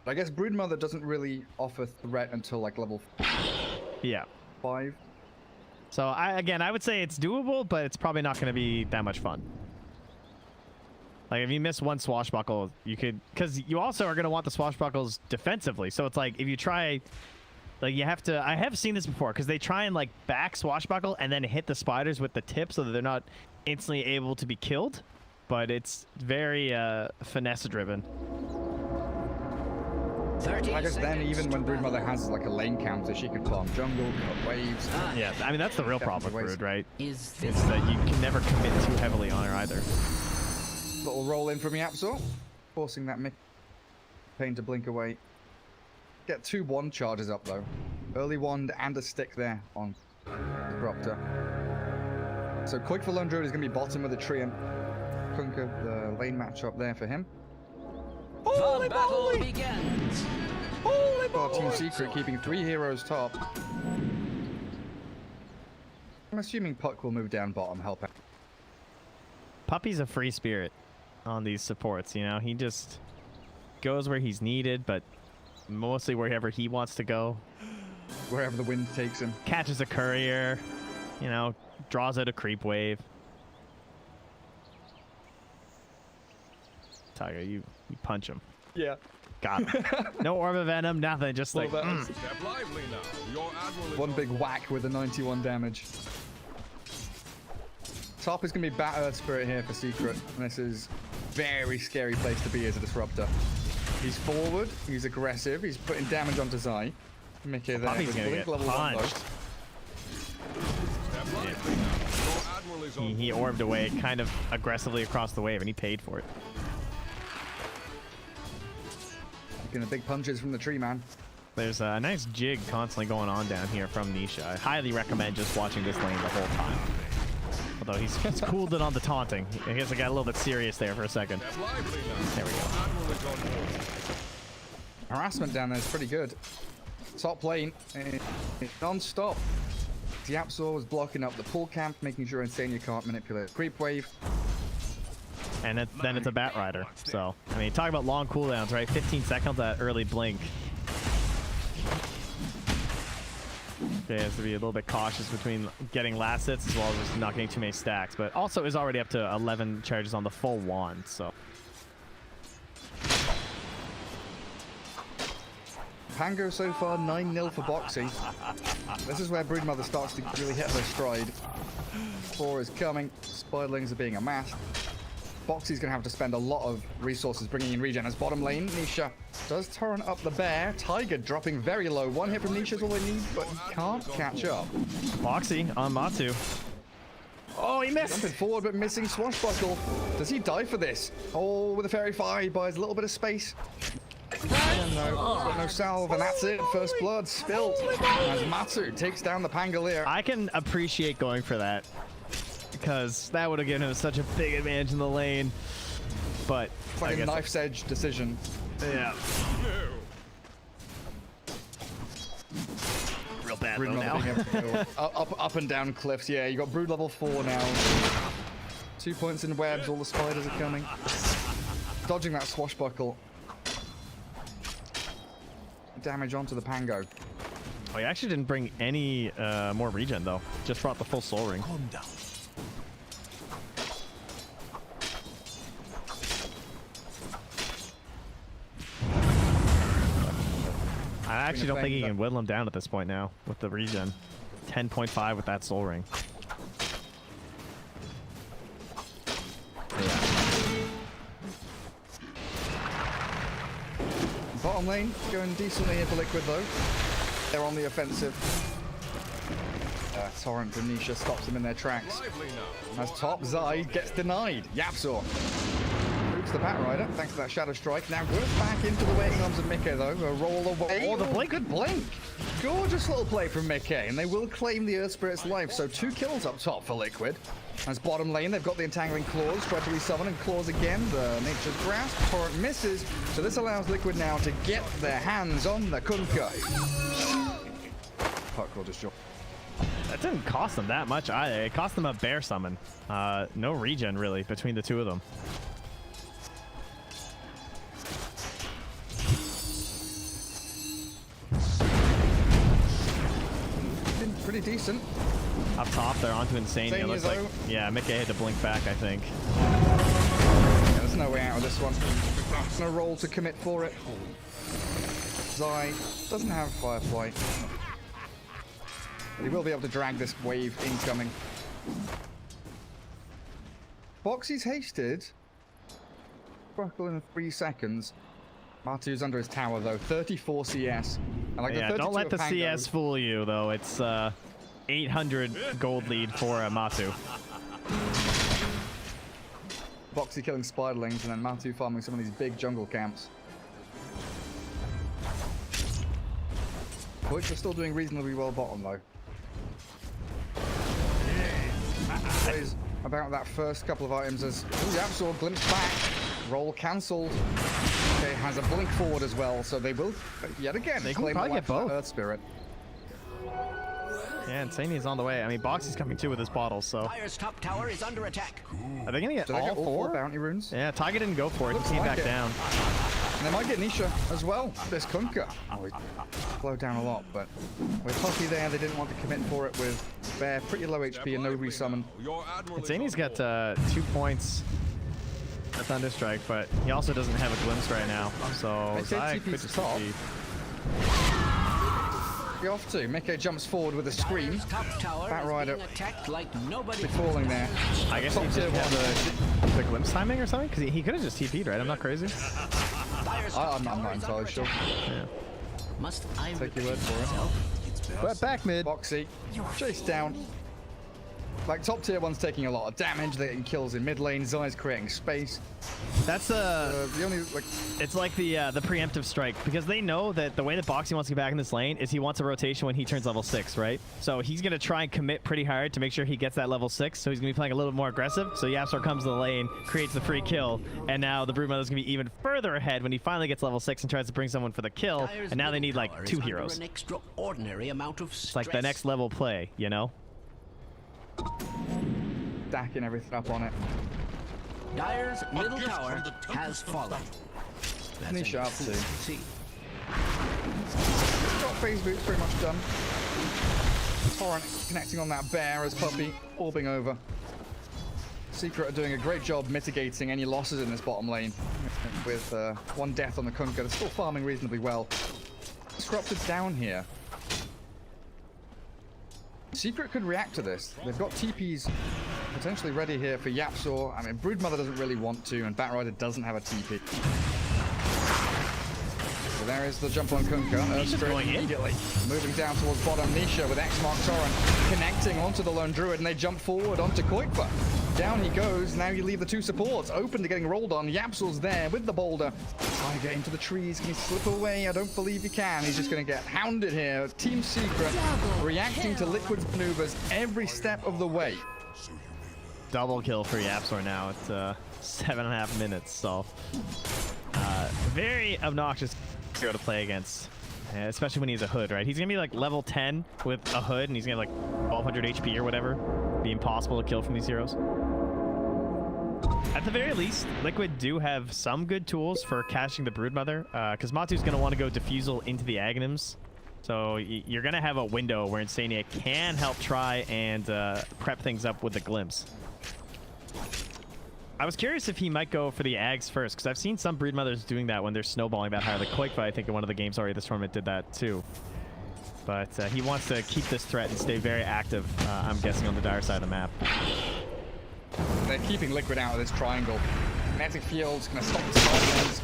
I guess Brood Mother doesn't really offer threat until like level Yeah. 5. So, I would say it's doable, but it's probably not going to be that much fun. Like, if you miss one swashbuckle, you could... Because you also are going to want the swashbuckles defensively. So, it's like, if you try... Like, you have to... I have seen this before, because they try and, like, back swashbuckle and then hit the spiders with the tip so that they're not instantly able to be killed. But it's very finesse-driven. 30 I guess then, seconds even to when Brood Mother battle. has like a lane counter, she can farm jungle, cut waves. Yeah, I mean, that's the real Definitely problem with waste. Brood, right? Is this It's that you can never commit too heavily on her either. Little roll in from Yapsor, forcing that Mick Pain to blink away. Get 2 wand charges up though. Early wand and a stick there on Disruptor. So quick for Lone Druid is going to be bottom with the tree and Kunka, the lane matchup there for him. the battle begins? Holy Our Team moly! Secret keeping 3 heroes top. I'm assuming Puck will move down bottom, help out. Puppy's a free spirit on these supports, you know? He just goes where he's needed, but mostly wherever he wants to go. Wherever the wind takes him. Catches a courier, you know, draws out a creep wave. Tiger, you punch him. Yeah. Got him. No Orb of Venom, nothing, just like... Well, mm. Step lively now. Your admiral is One on big the whack with a 91 damage. Top is going to be Bat Earth Spirit here for Secret. And this is very scary place to be as a disruptor. He's forward. He's aggressive. He's putting damage onto Zai. Mickey there. He's with gonna Blink get level 1 though. punched. He orbed away kind of aggressively across the wave, and he paid for it. Taking the big punches from the tree man. There's a nice jig constantly going on down here from Nisha. I highly recommend just watching this lane the whole time. Although he's cooled it on the taunting. I guess I got a little bit serious there for a second. There we go. Harassment down there is pretty good. Top lane, non-stop. Diapsaur was blocking up the pull camp, making sure Insania can't manipulate the creep wave. And then it's a Bat Rider. So, I mean, talk about long cooldowns, right? 15 seconds, that early blink. Okay, has to be a little bit cautious between getting last hits as well as just not getting too many stacks. But also is already up to 11 charges on the full wand, so. Pango so far 9-0 for Boxy. This is where Broodmother starts to really hit her stride. 4 is coming. Spiderlings are being amassed. Boxy's going to have to spend a lot of resources bringing in regen as bottom lane. Nisha does torrent up the bear. Tiger dropping very low. One hit from Nisha is all they need, but he can't catch up. Boxy on Matu. Oh, he missed! Jumping forward, but missing Swashbuckle. Does he die for this? Oh, with a Fairy Fire, he buys a little bit of space. And no, got no salve, and that's it. First blood spilled as Matu takes down the Pangolier. I can appreciate going for that, because that would have given him such a big advantage in the lane. But It's like a knife's edge decision. Yeah. Real bad Brood though Mother being now. able to go up and down cliffs. Yeah, you got Brood level 4 now. 2 points in webs. All the spiders are coming. Dodging that Swashbuckle. Damage onto the Pango. Oh, he actually didn't bring any more regen though. Just brought the full soul ring. Calm down. I actually don't think he can whittle him down at this point now with the regen. 10.5 with that soul ring. Yeah. Bottom lane going decently here for Liquid though. They're on the offensive. Torrent from Nisha stops them in their tracks. As top Zai gets denied. Yapsaw boots the Bat Rider thanks to that Shadow Strike. Now goes back into the waiting arms of Mickey though. A roll away. Oh, the blink. Good blink. Gorgeous little play from Mickey, and they will claim the Earth Spirit's life. So 2 kills up top for Liquid. As bottom lane, they've got the Entangling Claws, try to resummon and claws again. The Nature's Grasp, Torrent misses, so this allows Liquid now to get their hands on the Kunkka. Puck will just jump. That didn't cost them that much either. It cost them a bear summon. No regen really between the two of them. Been pretty decent. Up top, they're onto Insania. It looks like, though. yeah, Mickey had to blink back, I think. Yeah, there's no way out of this one. No roll to commit for it. Zai doesn't have Firefly. But he will be able to drag this wave incoming. Boxy's hasted. Buckle in 3 seconds. Matu's under his tower though. 34 CS. And like Yeah, the don't let the 32 of CS fool you though. It's 800 gold lead for Matu. Boxy killing spiderlings and then Matu farming some of these big jungle camps. Which are still doing reasonably well bottom though. Plays about that first couple of items as Yapsaw glimpsed back. Roll cancelled. Okay, has a blink forward as well, so they will yet again They can claim probably the get life of both. that Earth Spirit. Yeah, Insania's on the way. I mean, Boxy's coming too with his bottles, so. Dire's top tower is under attack. Are they gonna get Do they all get all 4 4? bounty runes? Yeah, Tiger didn't go for it. Looks He came like back it. down. And they might get Nisha as well. This Kunkka. Oh, he slowed down a lot, but with Poppy there, they didn't want to commit for it with Bear pretty low HP and no resummon. Insania's got 2 points. A Thunderstrike, but he also doesn't have a glimpse right now. So They take Zai TP could to just top. be... Be off to. Mickey jumps forward with a scream. Top tower Bat is Rider being attacked like nobody. falling there. I guess he Top just tier had the glimpse timing or something? Because he could have just TP'd, right? I'm not crazy. I'm not entirely sure. Yeah. Must I Take your word for it. But back mid. Boxy, chase down. Like top tier one's taking a lot of damage. They're getting kills in mid lane. Zai's creating space. That's The only like it's like the preemptive strike, because they know that the way that Boxy wants to get back in this lane is he wants a rotation when he turns level 6, right? So he's gonna try and commit pretty hard to make sure he gets that level 6. So he's gonna be playing a little bit more aggressive. So Yapsor comes to the lane, creates the free kill, and now the Broodmother's gonna be even further ahead when he finally gets level 6 and tries to bring someone for the kill. Dyer's And now they need middle like tower 2 is under heroes. An extraordinary amount of stress. It's like the next level play, you know? stacking everything up on it. Dyer's middle tower has fallen. Niche up to. See. Got phase boots pretty much done. Torrent connecting on that bear as Puppy orbing over. Secret are doing a great job mitigating any losses in this bottom lane. With one death on the Kunkka, they're still farming reasonably well. Disrupted down here. Secret could react to this. They've got TPs potentially ready here for Yapsor. I mean, Broodmother doesn't really want to, and Batrider doesn't have a TP. So there is the jump on Kunkka. Nisha's going in. Immediately moving down towards bottom. Nisha with X-Mark Torrent connecting onto the lone druid, and they jump forward onto Koikva. Down he goes. Now you leave the two supports open to getting rolled on. Yapsor's there with the boulder. Trying to get into the trees. Can he slip away? I don't believe he can. He's just going to get hounded here. Team Secret reacting to Liquid's maneuvers every step of the way. Double kill for Yapsor now. It's 7.5 minutes, so very obnoxious hero to play against, especially when he's a hood, right? He's gonna be like level 10 with a hood, and he's gonna have like 1200 HP or whatever. Be impossible to kill from these heroes. At the very least, Liquid do have some good tools for catching the Broodmother, because Matu's gonna want to go Diffusal into the Aghanims. So you're gonna have a window where Insania can help try and prep things up with the Glimpse. I was curious if he might go for the Ags first, because I've seen some Broodmothers doing that when they're snowballing that high. Like Koikva, I think in one of the games already this tournament did that too. But he wants to keep this threat and stay very active, I'm guessing, on the dire side of the map. They're keeping Liquid out of this triangle. Kinetic Field's going to stop the side lanes.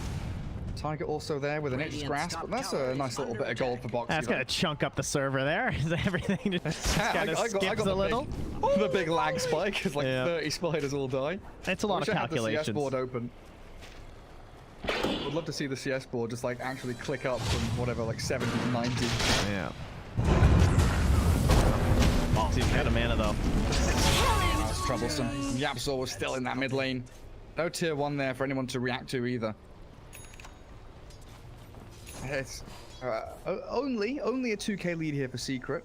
Tiger also there with an itch grasp, but that's a nice little bit of gold for Boxy. That's gonna chunk up the server there. Is everything just kind of skips a little? The big lag spike because like 30 spiders will die. It's a lot of calculations. The CS board open. Would love to see the CS board just like actually click up from whatever, like 70 to 90. Yeah. He's got a mana though. That's troublesome. Yapsor was still in that mid lane. No tier 1 there for anyone to react to either. It's only a 2k lead here for Secret.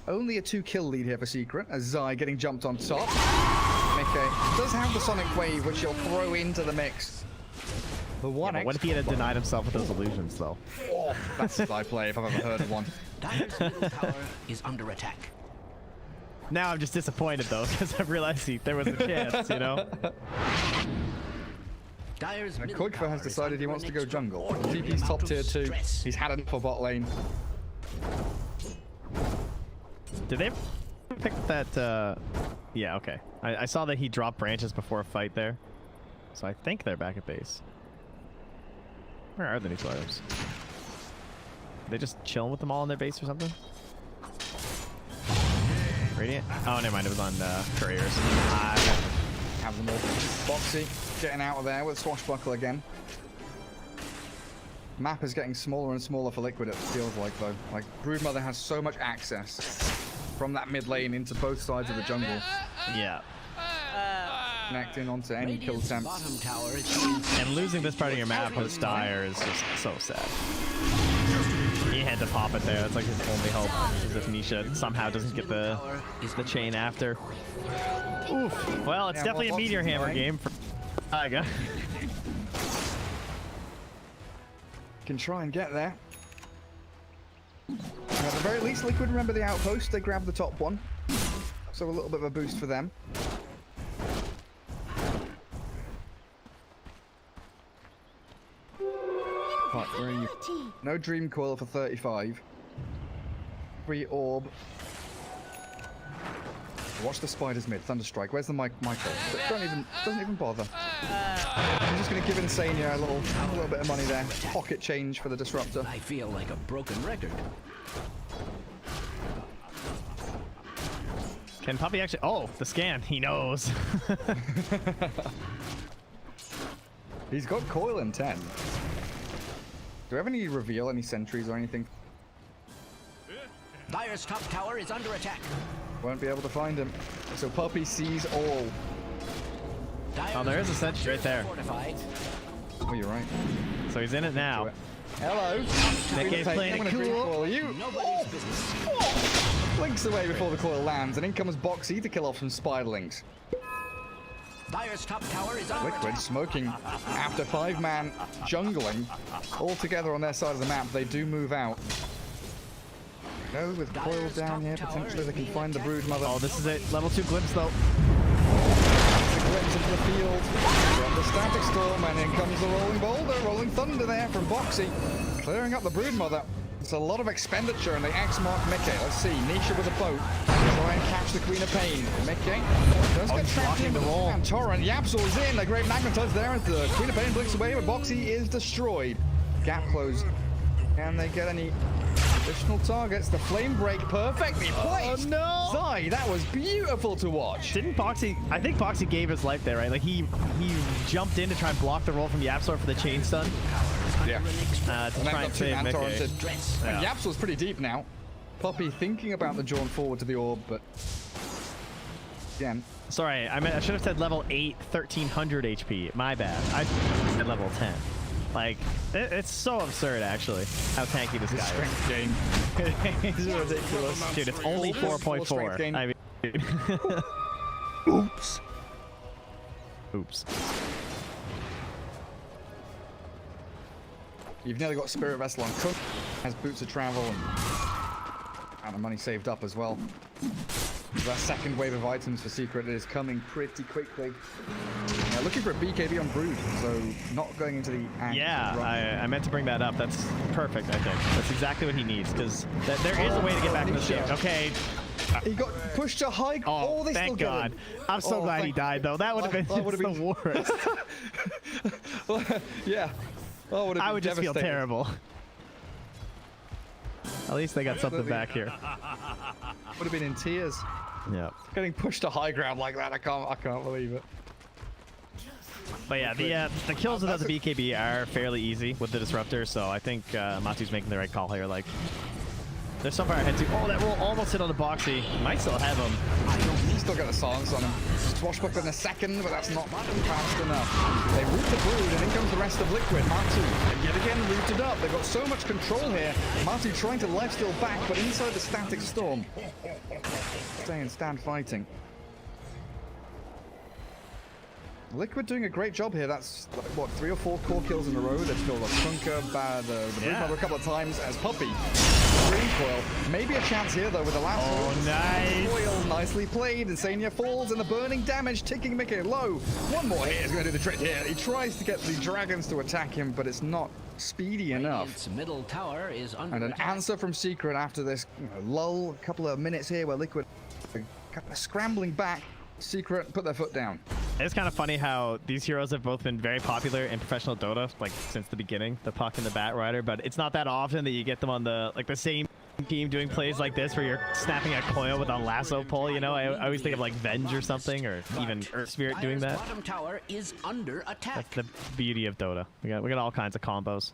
Only a 2-kill lead here for Secret, as Zai getting jumped on top. Mickey does have the Sonic Wave, which he'll throw into the mix. The one. What if he had denied himself with those illusions, though? Oh, that's a Zai play if I've ever heard of one. Dyer's middle tower is under attack. Now I'm just disappointed, though, because I've realized there was a chance, you know? Dyer's And middle Koikva tower has is decided he under wants to an go jungle. extraordinary TP's top amount of tier 2. stress. He's had enough for bot lane. Did they pick that? Yeah, okay. I saw that he dropped branches before a fight there. So I think they're back at base. Where are the neutral items? Are they just chilling with them all in their base or something? Radiant? Oh, never mind. It was on couriers. Have them all. Boxy getting out of there with Swashbuckle again. Map is getting smaller and smaller for Liquid, it feels like, though. Like, Broodmother has so much access from that mid lane into both sides of the jungle. Yeah. Connecting onto any kill Radiant's attempts. bottom tower is being And losing this part of your map with Dire is just so sad. He had to pop it there. That's like his only hope. As if Nisha somehow doesn't get the chain after. Oof. Well, it's Yeah, definitely well, a Meteor Boxy's Hammer dying. game for Tiger. Can try and get there. At the very least, Liquid remember the outpost. They grab the top one. So a little bit of a boost for them. Right, where are you? No Dream Coil for 35. Free orb. Watch the spiders mid. Thunderstrike. Where's the Michael? Doesn't even bother. I'm just gonna give Insania a little bit of money there. Pocket change for the disruptor. I feel like a broken record. Can Puppy actually? Oh, the scan. He knows. He's got coil in 10. Do we have any reveal, any sentries or anything? Dire's top tower is under attack. Won't be able to find him. So Puppy sees all. Oh, there is a sentry right there. Fortified. Oh, you're right. So he's in it now. Hello. Nick's playing it cool. You. Nobody's business. Blinks away before the coil lands, and in comes Boxy to kill off some spiderlings. Dire's top tower is under Liquid attack. smoking after 5-man jungling all together on their side of the map. They do move out. No, with coils down here, potentially they can find the brood mother. Oh, this is it. Level 2 glimpse though. The glimpse into the field. From the static storm, and in comes the rolling boulder, rolling thunder there from Boxy, clearing up the brood mother. It's a lot of expenditure, and they X-mark Mickey. Let's see, Nisha with a boat. Try and catch the Queen of Pain. Mickey does get trapped in the roll. And Torrent, Yapsol's in. A great magnetize there as the Queen of Pain blinks away, but Boxy is destroyed. Gap closed. Can they get any additional targets? The flame break perfectly placed. Oh, no. Zai, that was beautiful to watch. Didn't Boxy? I think Boxy gave his life there, right? Like he jumped in to try and block the roll from Yapsor for the chain stun. Yeah. To And try and save Mickey. torrented. And Yapsol's pretty deep now. Puppy thinking about the drawn forward to the orb, but again. Sorry, I should have said level 8, 1300 HP. My bad. I said level 10. Like, it's so absurd, actually, how tanky this guy is. Strength game. It's ridiculous. Dude, it's only Full strength 4.4. gain. I mean, Oops. oops. You've nearly got Spirit Vessel on Cook. Has boots of travel and the money saved up as well. That second wave of items for Secret is coming pretty quickly. Looking for a BKB on Brood, so not going into the act. Yeah, I meant to bring that up. That's perfect, I think. That's exactly what he needs, because there is a way to get back in this game. Okay. He got pushed to high. Oh, they thank still get God. him. I'm so glad he thank- died, though. That would have been That would've just the worst. Yeah. Oh, I would just feel terrible. At least they got something back here. Would have been in tears. Yeah. Getting pushed to high ground like that, I can't believe it. But yeah, the kills without the BKB are fairly easy with the disruptor, so I think Matu's making the right call here. Like, there's so far ahead too. Oh, that roll almost hit on the Boxy. Might still have him. He's still got a silence on him. Swashbuckler in a second, but that's not fast enough. They root the Brood, and in comes the rest of Liquid. Matu, and yet again rooted up. They've got so much control here. Matu trying to lifesteal back, but inside the static storm. Stay and stand fighting. Liquid doing a great job here. That's, like, what, 3 or 4 core kills in a row. They've killed a Trunker, the Brood Mother a couple of times as Puppy. Green Coil. Maybe a chance here, though, with the last Oh, nice. Coil nicely played. Insania falls, and the burning damage ticking Mickey low. One more hit is going to do the trick here. He tries to get the dragons to attack him, but it's not speedy enough. Its middle tower is under And an attack. answer from Secret after this lull. A couple of minutes here where Liquid are scrambling back. Secret put their foot down. It's kind of funny how these heroes have both been very popular in professional Dota, like since the beginning, the Puck and the Bat Rider, but it's not that often that you get them on the same team doing plays like this where you're snapping a coil with a lasso pull, you know? I always think of like Venge or something, or even Earth Spirit doing Dire's that. bottom tower is under attack. That's the beauty of Dota. We got all kinds of combos.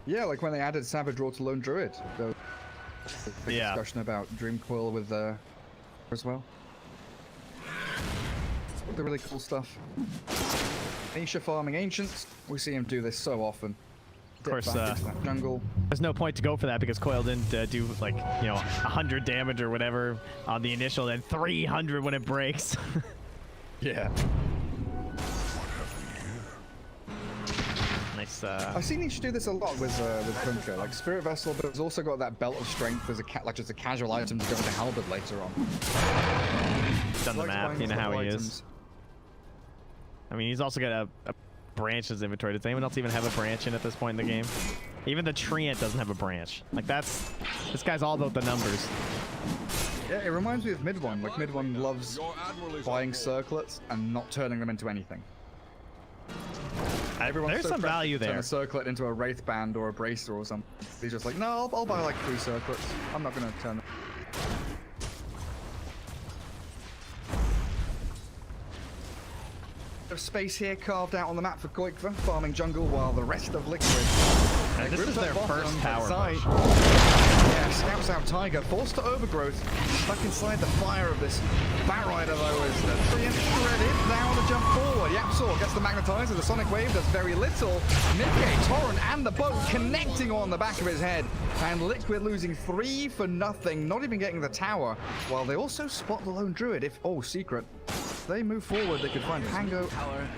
Yeah, like when they added Savage Raw to Lone Druid. There was a big Yeah. discussion about Dream Coil with as well. The really cool stuff. Nisha farming Ancients. We see him do this so often. Of course, Dip back into that jungle. there's no point to go for that because Coil didn't do like, 100 damage or whatever on the initial, then 300 when it breaks. Yeah. Nice. I've seen Nisha do this a lot with Trunker. Like Spirit Vessel, but it's also got that Belt of Strength as like just a casual item to go into Halberd later on. Done the Likes map, buying you know these how little he items. is. I mean, he's also got a branches inventory. Does anyone else even have a branch in at this point in the game? Even the treant doesn't have a branch. Like this guy's all about the numbers. Yeah, it reminds me of Mid One. Like Mid One loves buying circlets and not turning them into anything. Everyone's There's so some pressed value to turn there. a circlet into a wraith band or a bracer or something. He's just like, no, I'll buy like 3 circlets. I'm not gonna turn them. Of space here carved out on the map for Koikva, farming jungle while the rest of Liquid. And this is their first tower push. Yeah, scouts out Tiger, forced to overgrowth, stuck inside the fire of this Batrider though as the treant shredded, now on the jump forward. Yapsaw gets the magnetizer, the sonic wave does very little. Midgate, Torrent and the boat connecting on the back of his head, and Liquid losing 3 for nothing, not even getting the tower, while they also spot the lone druid. Secret. They move forward, they could find Pango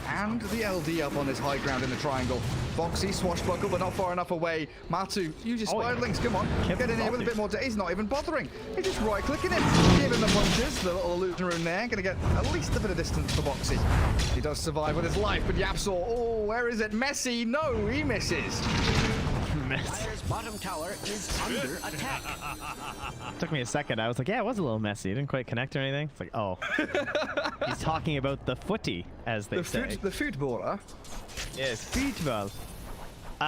and the LD up on this high ground in the triangle. Boxy, swashbuckle, but not far enough away. Matu, use your spider links, come on. Get in here with a bit more. He's not even bothering. He's just right-clicking him, giving the punches. The little illusion rune there, gonna get at least a bit of distance for Boxy. He does survive with his life, but Yapsaw, where is it? Messi, no, he misses. Dire's bottom tower is under attack. Took me a second. I was like, yeah, it was a little messy. It didn't quite connect or anything. It's like, oh. He's talking about the footy, as they say. The footballer. Yes, football.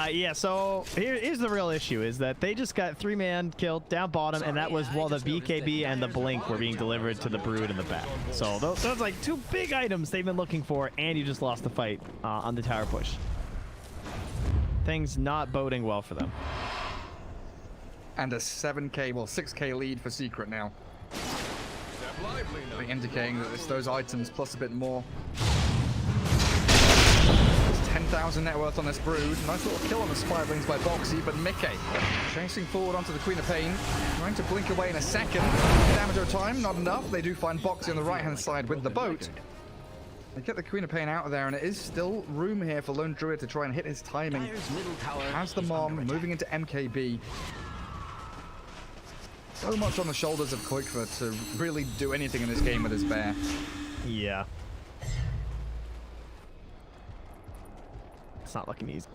Yeah, so here's the real issue, is that they just got 3-man killed down bottom, and that was while the BKB and the Blink were being delivered to the Brood in the back. So those like 2 big items they've been looking for, and you just lost the fight on the tower push. Things not boding well for them. And a 7k, well 6k lead for Secret now. Indicating that it's those items plus a bit more. 10,000 net worth on this Brood. Nice little kill on the Spiderlings by Boxy, but Mickey chasing forward onto the Queen of Pain. Trying to blink away in a second. Damage over time, not enough. They do find Boxy on the right-hand side with the boat. They get the Queen of Pain out of there, and it is still room here for Lone Druid to try and hit his timing. Has the Mom moving into MKB. So much on the shoulders of Koikva to really do anything in this game with his bear. Yeah. It's not looking easy.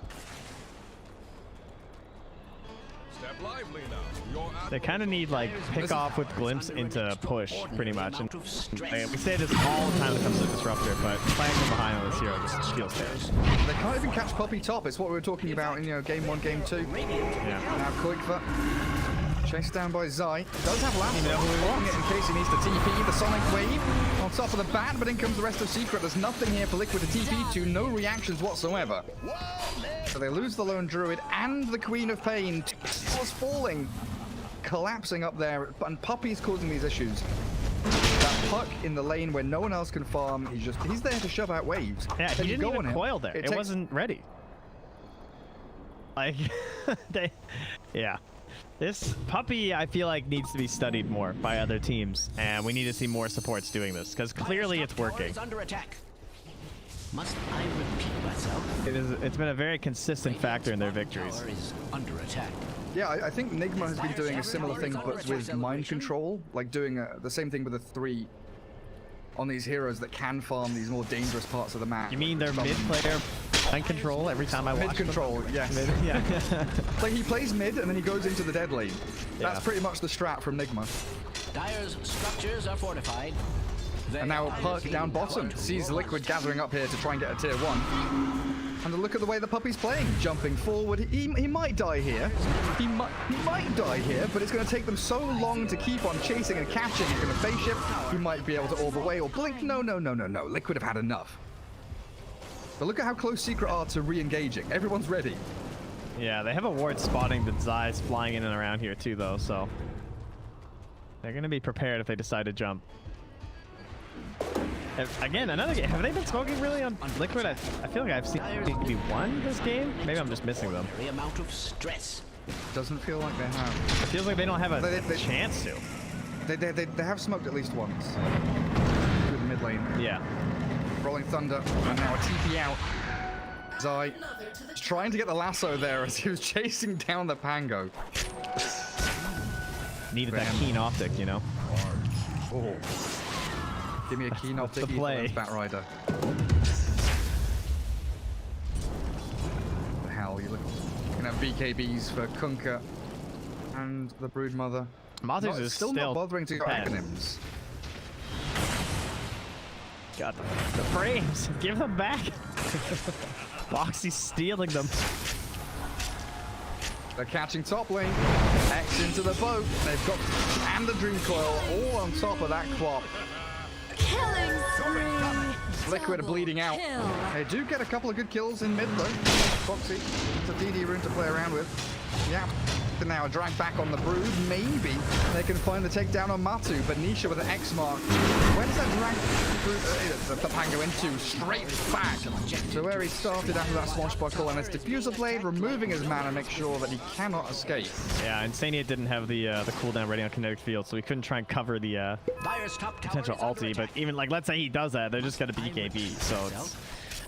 They kind of need like pick off with glimpse into push pretty much, and we say this all the time when it comes to Disruptor, but playing from behind on this hero just feels terrible. They can't even catch Puppy top. It's what we were talking about in game 1, game 2. Yeah. Now Koikva chased down by Zai. Does have lasso blocking it in case he needs to TP. The sonic wave on top of the bat, but in comes the rest of Secret. There's nothing here for Liquid to TP to. No reactions whatsoever. So they lose the Lone Druid and the Queen of Pain. Was falling, collapsing up there, and Puppy's causing these issues. That puck in the lane where no one else can farm, he's there to shove out waves. Yeah, he didn't even coil there. It wasn't ready. Like, yeah. This Puppy, I feel like, needs to be studied more by other teams, and we need to see more supports doing this, because clearly it's working. Under attack. Must I repeat myself? It's been a very consistent factor in their victories. Is under attack. Yeah, I think Nigma has been doing a similar thing, but with mind control, like doing the same thing with a 3 on these heroes that can farm these more dangerous parts of the map. You mean their mid-player mind control every time I watch mid control, them? Yes. Mid, yeah. Like he plays mid and then he goes into the dead lane. That's pretty much the strat from Nigma. Dire's structures are fortified. And now Puck down bottom sees Liquid gathering up here to try and get a tier 1. And look at the way the Puppy's playing, jumping forward. He might die here. He might die here, but it's going to take them so long to keep on chasing and catching. He's going to phase shift. He might be able to orb away or blink. No. Liquid have had enough. But look at how close Secret are to re-engaging. Everyone's ready. Yeah, they have a ward spotting that Zai's flying in and around here too, though, so they're going to be prepared if they decide to jump. Again, another game. Have they been smoking really on Liquid? I feel like I've seen maybe 1 this game. Maybe I'm just missing them. Amount of stress. Doesn't feel like they have. It feels like they don't have a chance to. They have smoked at least once. Through the mid lane. Yeah. Rolling Thunder, and now a TP out. Zai is trying to get the lasso there as he was chasing down the Pango. Needed that keen optic, you know? Oh. Give me a keen optic, the play. Batrider. well. You're looking at BKBs for Kunkka and the Broodmother. Matu's is still not bothering to go 10. Aghanims. Got the frames. Give them back. Boxy's stealing them. They're catching top lane. X into the boat. They've got and the Dream Coil all on top of that Quap. Killing spree. Liquid are bleeding out. Kill. They do get a couple of good kills in mid though. Foxy, it's a DD rune to play around with. Yeah. And now a drag back on the Brood. Maybe they can find the takedown on Matu, but Nisha with an X mark. Where does that drag the pan go into? Straight back to where he started after that swashbuckle, and it's Diffuser Blade removing his mana, make sure that he cannot escape. Yeah, and Sania didn't have the cooldown ready on Kinetic Field, so he couldn't try and cover the Dire's top tower potential is under ulti. But attack. even like, let's say he does that, they're just gonna BKB. So it's,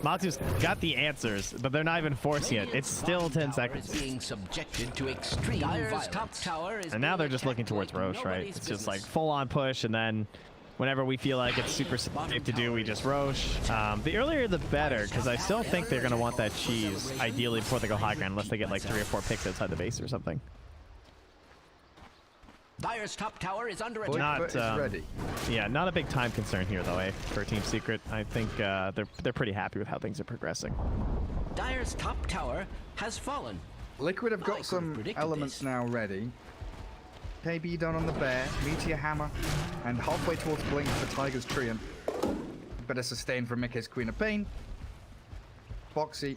Matu's got the answers, but they're not even forcing it. It's still 10 seconds. Being subjected to extreme Dire's top tower is And now they're just looking towards Roche, right? It's just like full on push, and then whenever we feel like it's super safe to do, we just Roche. The earlier the better, because I still think they're going to want that cheese, ideally before they go high ground, unless they get like 3 or 4 picks outside the base or something. Dire's top tower is under attack. Not, Lightfoot is ready. Yeah, not a big time concern here though, for Team Secret. I think they're pretty happy with how things are progressing. Dire's top tower has fallen. Liquid have I got could've some predicted elements this. now ready. KB done on the Bear, Meteor Hammer, and halfway towards Blink for Tiger's Treant. Better sustain from Mickey's Queen of Pain. Foxy,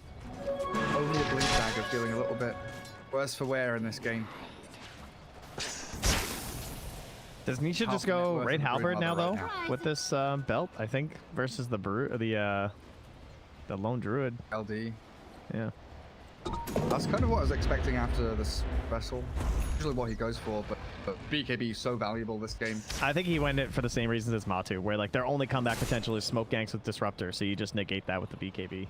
only a Blink Dagger, feeling a little bit worse for wear in this game. Does Nisha Half just minute go worth Raid of Halberd Broodmother now though, right with this belt? I think versus the the Lone Druid. LD. Yeah. That's kind of what I was expecting after this vessel. Usually what he goes for, but BKB is so valuable this game. I think he went it for the same reasons as Matu, where like their only comeback potential is smoke ganks with Disruptor, so you just negate that with the BKB.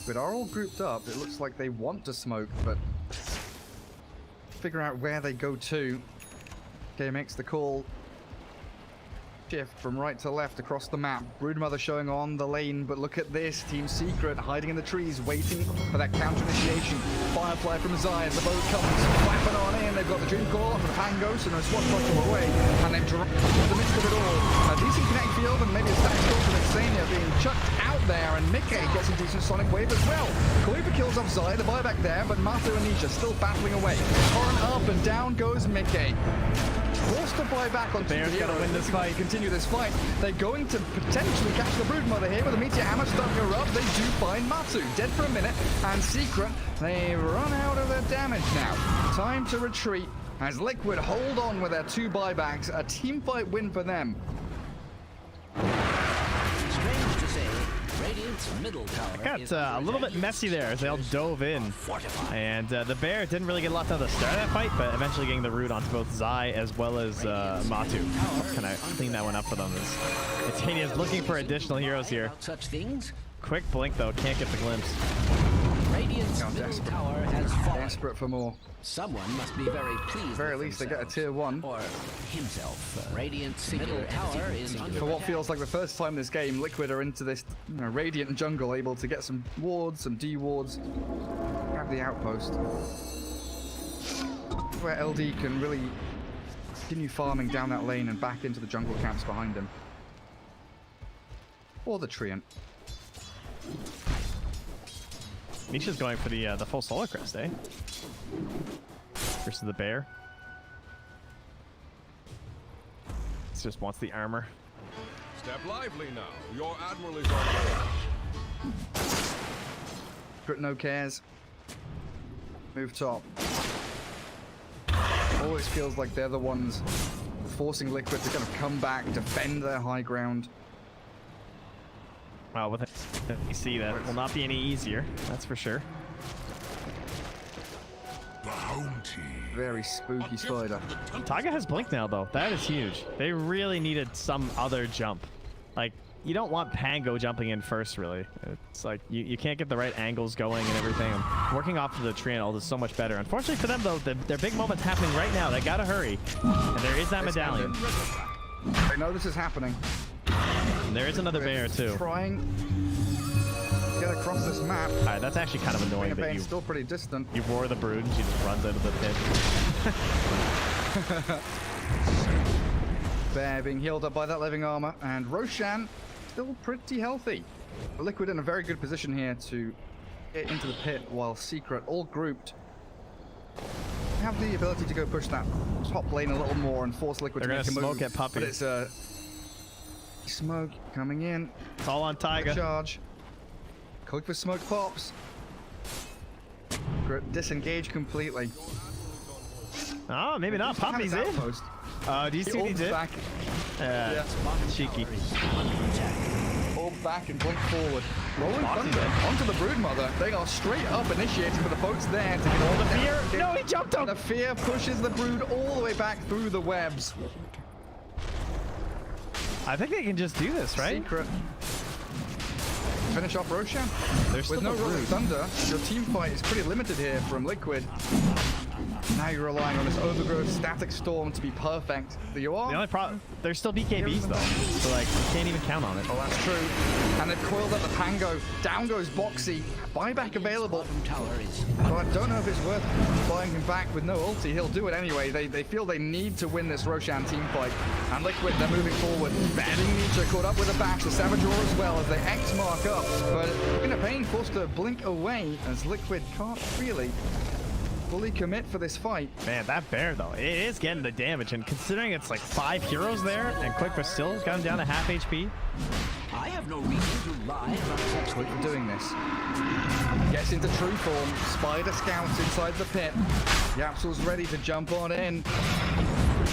But are all grouped up. It looks like they want to smoke, but figure out where they go to. Okay, makes the call. Shift from right to left across the map. Broodmother showing on the lane, but look at this. Team Secret hiding in the trees, waiting for that counter initiation. Firefly from Zai as the boat comes, flapping on in. They've got the Dream Call off of Pangos and a swashbuckle away, and they've dropped in the midst of it all. A decent connect field and maybe a stack score from Xania being chucked out there, and Mickey gets a decent sonic wave as well. Kalupa kills off Zai, the buyback there, but Matu and Nisha still battling away. On up and down goes Mickey. Forced to buy back on Bear's gonna win this fight. Continue this fight. They're going to potentially catch the Broodmother here with a Meteor Hammer starting her up. They do find Matu dead for a minute, and Secret, they run out of their damage now. Time to retreat as Liquid hold on with their 2 buybacks. A team fight win for them. Strange to say, Radiant's middle tower is Got a under little attack. bit messy there as they all dove in. Fortified. And the Bear didn't really get locked out at the start of that fight, but eventually getting the root onto both Zai as well as Matu. Kind of clean that one up for them. Titania's looking for additional heroes here. About such things, Quick blink though, can't get the glimpse. Radiant's How middle desperate. tower has fallen. Desperate for more. Someone must be very pleased. Very with least they get a themselves. tier 1. Or himself. Radiant's middle tower is under For what attack. feels like the first time this game, Liquid are into this Radiant jungle, able to get some wards, some D-wards. Have the outpost. Where LD can really continue farming down that lane and back into the jungle camps behind him. Or the Treant. Nisha's going for the full Solar Crest, eh? Versus the Bear. This just wants the armor. Step lively now. Your admiral is on board. Crit no cares. Move top. Always feels like they're the ones forcing Liquid to kind of come back, defend their high ground. Well, with it, you see that will not be any easier, that's for sure. Very spooky spider. Taiga has blink now though. That is huge. They really needed some other jump. Like, you don't want Pango jumping in first, really. It's like, you can't get the right angles going and everything. Working off of the Triangle is so much better. Unfortunately for them though, their big moment's happening right now. They gotta hurry. And there is that medallion. They know this is happening. And there is another Bear too. Trying. get across this map. All right, that's actually kind of annoying that Pain's still pretty distant. you roar the brood and she just runs out of the pit. Bear being healed up by that living armor, and Roshan still pretty healthy. Liquid in a very good position here to get into the pit, while Secret, all grouped, have the ability to go push that top lane a little more and force Liquid They're to make a gonna move. smoke at Puppy. But it's a smoke coming in. It's all on Taiga. Charge. Click for smoke pops. Disengage completely. Oh, maybe not. Puppy's in. Outpost. Do you see what he did? Back. Yeah. Cheeky. Orb back and blink forward. Rolling Thunder onto the Broodmother. They are straight up initiating for the boats there to get all the Fear. No, he jumped up. The fear pushes the Brood all the way back through the webs. I think they can just do this, right? Secret. Finish off Roshan. There's With still no a Rolling Brood. Thunder, your team fight is pretty limited here from Liquid. Now you're relying on this overgrowth static storm to be perfect. But you are. The only problem, there's still BKBs though, so like you can't even count on it. Oh, that's true. And they've coiled up the Pango. Down goes Boxy. Buyback available. Tower is But I don't know if it's worth buying him back with no ulti. He'll do it anyway. They feel they need to win this Roshan team fight. And Liquid, they're moving forward. Getting Nietzsche caught up with a bash. The Savage Roar as well as they X mark up. But in a pain, forced to blink away as Liquid can't really fully commit for this fight. Man, that bear though, it is getting the damage, and considering it's like 5 heroes there, and Quick was still got him down to half HP. I have no reason to lie about such Quick things. doing this. Gets into true form. Spider scouts inside the pit. Yapsel's ready to jump on in.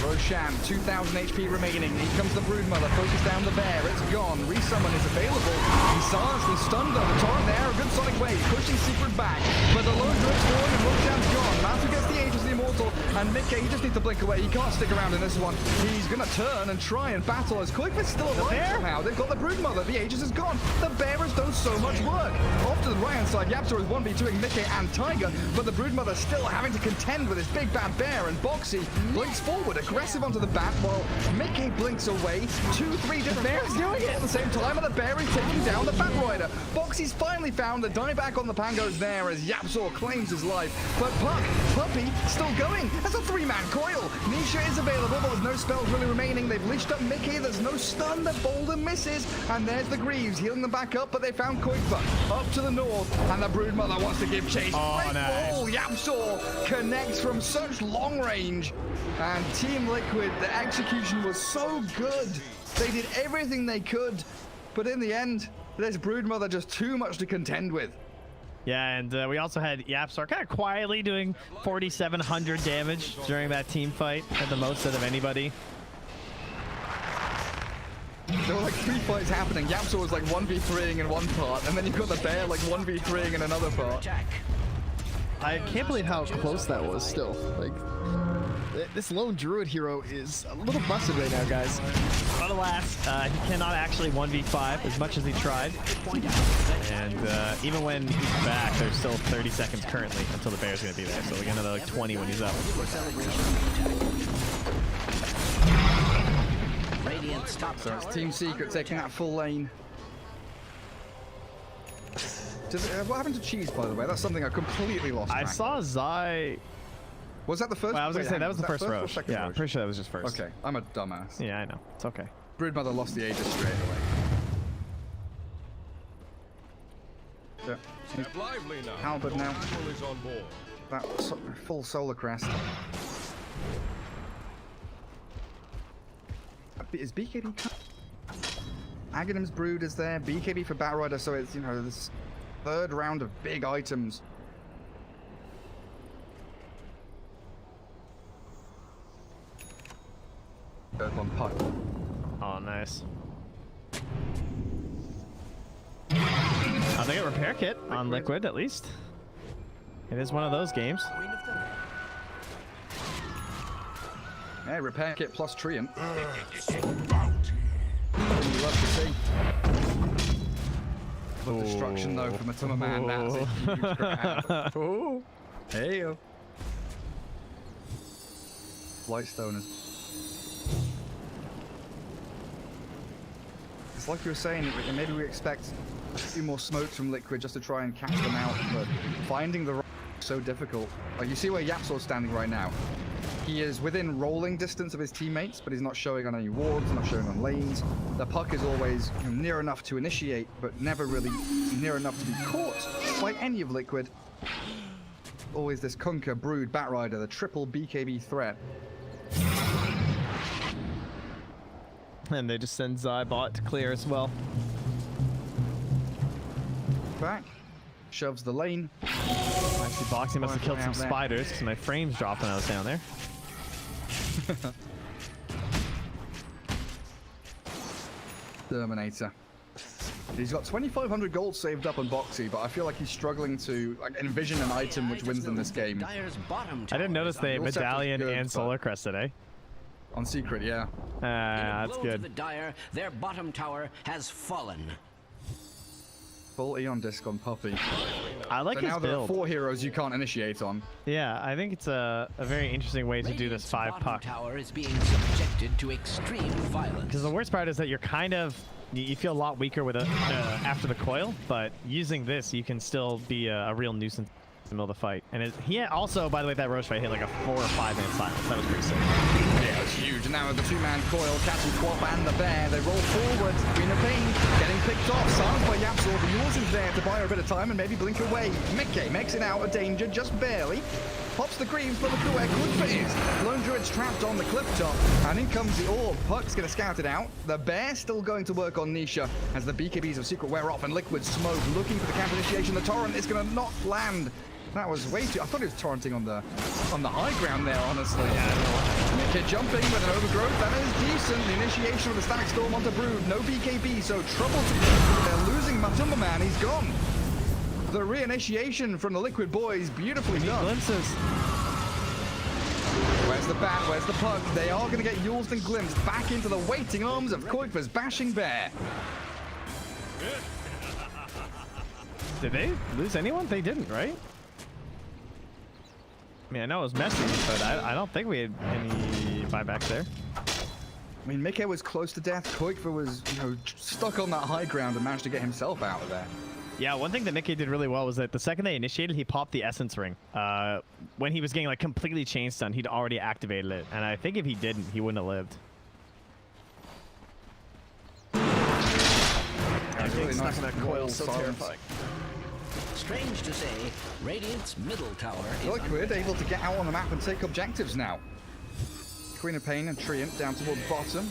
Roshan, 2,000 HP remaining. Here comes the Broodmother. Focus down the bear. It's gone. Resummon is available. He's silenced and stunned on the torrent there. A good sonic wave. Pushing Secret back. But the lone drift's forward and Roshan's gone. Matu gets the Aegis, the Immortal. And Mickey, he just needs to blink away. He can't stick around in this one. He's going to turn and try and battle as Quickfit's still alive somehow. They've got the Broodmother. The Aegis is gone. The bear has done so much work. Off to the right-hand side, Yapsa is 1v2ing Mickey and Tiger. But the Broodmother still having to contend with his big bad bear. And Boxy blinks forward. Aggressive onto the bat while Mickey blinks away. 2-3 different bears doing it at the same time, and the bear is taking down the Bat Rider. Boxy's finally found the dieback on the Pangos there as Yapsaw claims his life. But Puppy still going. That's a 3-man coil. Nisha is available, but there's no spells really remaining. They've leashed up Mickey. There's no stun. The boulder misses. And there's the Greaves healing them back up, but they found Koikfa up to the north. And the Broodmother wants to give chase. Oh, Great nice. ball. Yapsaw connects from such long range. And Team Liquid, the execution was so good. They did everything they could. But in the end, this Broodmother just too much to contend with. Yeah, and we also had Yapstar kind of quietly doing 4,700 damage during that team fight, at the most out of anybody. There were like 3 fights happening. Yapsa was like 1v3ing in one part, and then you've got the bear like 1v3ing in another part. I can't believe how close that was still. Like, this lone druid hero is a little busted right now, guys. But alas, he cannot actually 1v5 as much as he tried. And even when he's back, there's still 30 seconds currently until the bear's going to be there. So we get another like 20 when he's up. Radiant stop So it's tower Team is Secret under taking that attack. full lane. What happened to Cheese, by the way? That's something I completely lost I track. saw Zai. Was that the first? Well, I was going to say hang that on, was the first or Roche. second Yeah, I'm Roche? pretty sure that was just first. Okay, I'm a dumbass. Yeah, I know. It's okay. Broodmother lost the Aegis straight away. Yeah. Step lively now. Halberd Your now. admiral is on board. That full solar crest. Is BKB? Aghanim's Brood is there. BKB for Bat Rider, so it's, you know, this third round of big items. Third one puck. Oh, nice. They get repair kit on Liquid, at least. It is one of those games. Yeah, repair kit plus Treant. You love to see. The destruction though from a Tummer Man, that's a huge grab. Oh. Hey yo. Lightstoners. It's like you were saying, maybe we expect a few more smokes from Liquid just to try and catch them out, but finding the right is so difficult. Like, you see where Yapsor's standing right now. He is within rolling distance of his teammates, but he's not showing on any wards, not showing on lanes. The puck is always near enough to initiate, but never really near enough to be caught by any of Liquid. Always this Kunkka, Brood, Batrider, the triple BKB threat. And they just send Zybot to clear as well. Back, shoves the lane. Actually, Boxy must have killed some spiders because my frames dropped when I was down there. Terminator. He's got 2,500 gold saved up on Boxy, but I feel like he's struggling to envision an item which wins them this game. I didn't notice they Medallion and Solar Crest today. On Secret, yeah. That's good. The Dire, their bottom tower has fallen. Full Eon disc on Puppy. I like So his now there are build. 4 heroes you can't initiate on. Yeah, I think it's a very interesting way to do this 5 puck. Tower is being subjected to extreme violence. Because the worst part is that you're kind of, you feel a lot weaker with it after the coil, but using this, you can still be a real nuisance in the middle of the fight. And he also, by the way, that Roche fight hit like a 4 or 5 minute silence. That was pretty sick. Yeah, it's huge. And now with the 2-man coil, catching Quap and the Bear, they roll forward. Queen of Pain getting picked off. Silenced by Yapsor. The Yules is there to buy her a bit of time and maybe blink away. Mickey makes it out of danger, just barely. Pops the cream for the where Kunkka is. Lone Druid's trapped on the cliff top. And in comes the orb. Puck's going to scout it out. The Bear still going to work on Nisha as the BKBs of Secret wear off and Liquid Smoke looking for the counter initiation. The Torrent is going to not land. That was way too... I thought he was torrenting on the high ground there, honestly. Yeah. Kid jumping with an overgrowth. That is decent. The initiation of the Static Storm onto Brood. No BKB, so trouble to... They're losing Matumba. He's gone. The reinitiation from the Liquid boys. Beautifully done. Glimpses. Where's the bat? Where's the puck? They are going to get Yules and glimpsed back into the waiting arms of Kuikva's bashing Bear. Did they lose anyone? They didn't, right? I mean, I know it was messy, but I don't think we had any buybacks there. I mean, Mickey was close to death. Kuikva was, stuck on that high ground and managed to get himself out of there. Yeah, one thing that Mickey did really well was that the second they initiated, he popped the Essence Ring. When he was getting like completely chain stunned, he'd already activated it, and I think if he didn't, he wouldn't have lived. Yeah, really Stuck nice in that coil, so silence. terrifying. Strange to say, Radiant's middle tower is Liquid able to get out on the map and take objectives now. Queen of Pain and Treant down towards bottom.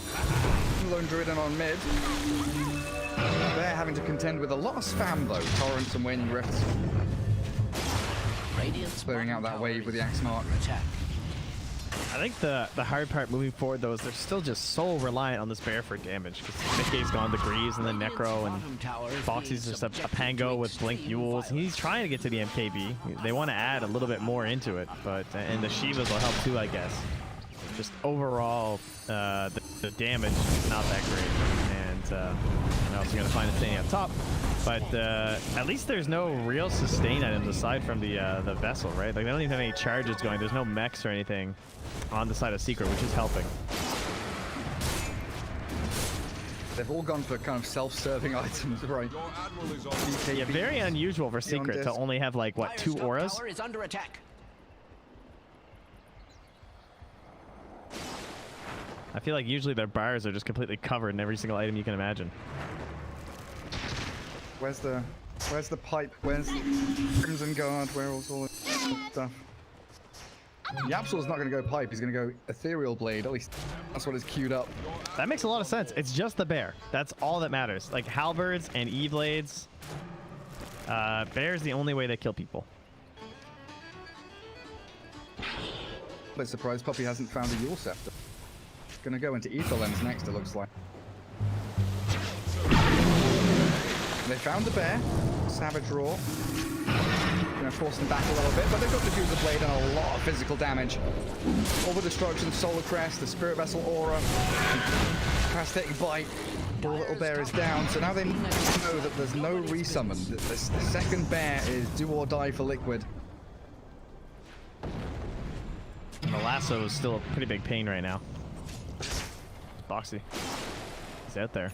Lone Druid in on mid. They're having to contend with a lot of spam though. Torrents and Waning Rifts. Radiant's Clearing out that wave with the Axe Mark. attack. I think the hard part moving forward though is they're still just so reliant on this Bear for damage. Because Mickey's gone to Greaves and then Necro, and Boxy's just a Pango with Blink Yules. He's trying to get to the MKB. They want to add a little bit more into it, but and the Shivas will help too, I guess. Just overall, the damage is not that great, and I'm also gonna find it staying up top. But at least there's no real sustain items aside from the vessel, right? Like they don't even have any charges going. There's no mechs or anything on the side of Secret, which is helping. They've all gone for kind of self-serving items, right? Your admiral is on Yeah, very unusual for Secret to disc. only have like what, 2 auras. Tower is under attack. I feel like usually their bars are just completely covered in every single item you can imagine. Where's the pipe? Where's Crimson Guard? Where's all this stuff? Yapsor's not going to go pipe. He's going to go Ethereal Blade. At least that's what is queued up. That makes a lot of sense. It's just the Bear. That's all that matters. Like Halberds and E-Blades. Bear's the only way they kill people. Bit surprised Puppy hasn't found a Yule Scepter. Gonna go into Ether Lens next, it looks like. They found the Bear. Savage Roar. Gonna force them back a little bit, but they've got the Diffuser Blade and a lot of physical damage. All the destruction, Solar Crest, the Spirit Vessel Aura, Parasitic Bite. Poor little Bear is down, so now they know that there's no resummon. The second Bear is do or die for Liquid. And the lasso is still a pretty big pain right now. Boxy. He's out there.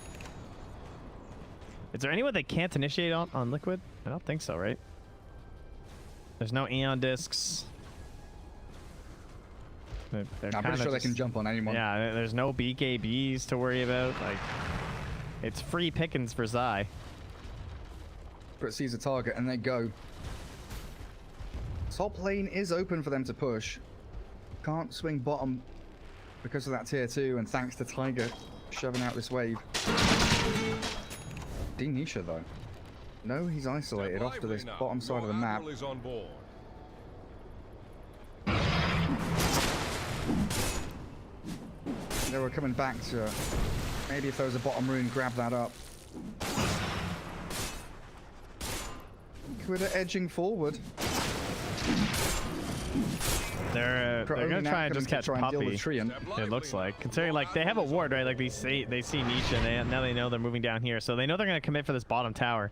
Is there anyone they can't initiate on Liquid? I don't think so, right? There's no Aeon discs. They're I'm pretty sure they can jump on anyone. Yeah, there's no BKBs to worry about. Like, it's free pickings for Zai. But sees a target and they go. Top lane is open for them to push. Can't swing bottom because of that tier 2, and thanks to Tiger shoving out this wave. Nisha though. No, he's isolated off to this bottom side of the map. They were coming back to maybe if there was a bottom rune, grab that up. Liquid are edging forward. They're gonna try and just catch Puppy. It looks like, considering like they have a ward, right? Like they see Nisha, and now they know they're moving down here, so they know they're gonna commit for this bottom tower.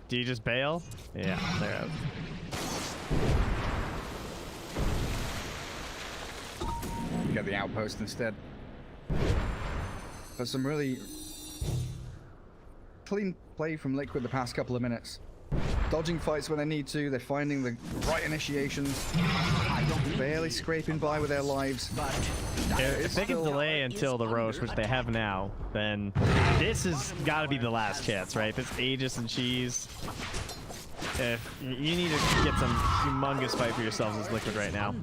Do you just bail? Yeah, they're out. Get the outpost instead. But some really clean play from Liquid the past couple of minutes. Dodging fights when they need to, they're finding the right initiations, barely scraping by with their lives. If they can delay until the Roche, which they have now, then this has got to be the last chance, right? This Aegis and Cheese. If you need to get some humongous fight for yourselves as Liquid right now.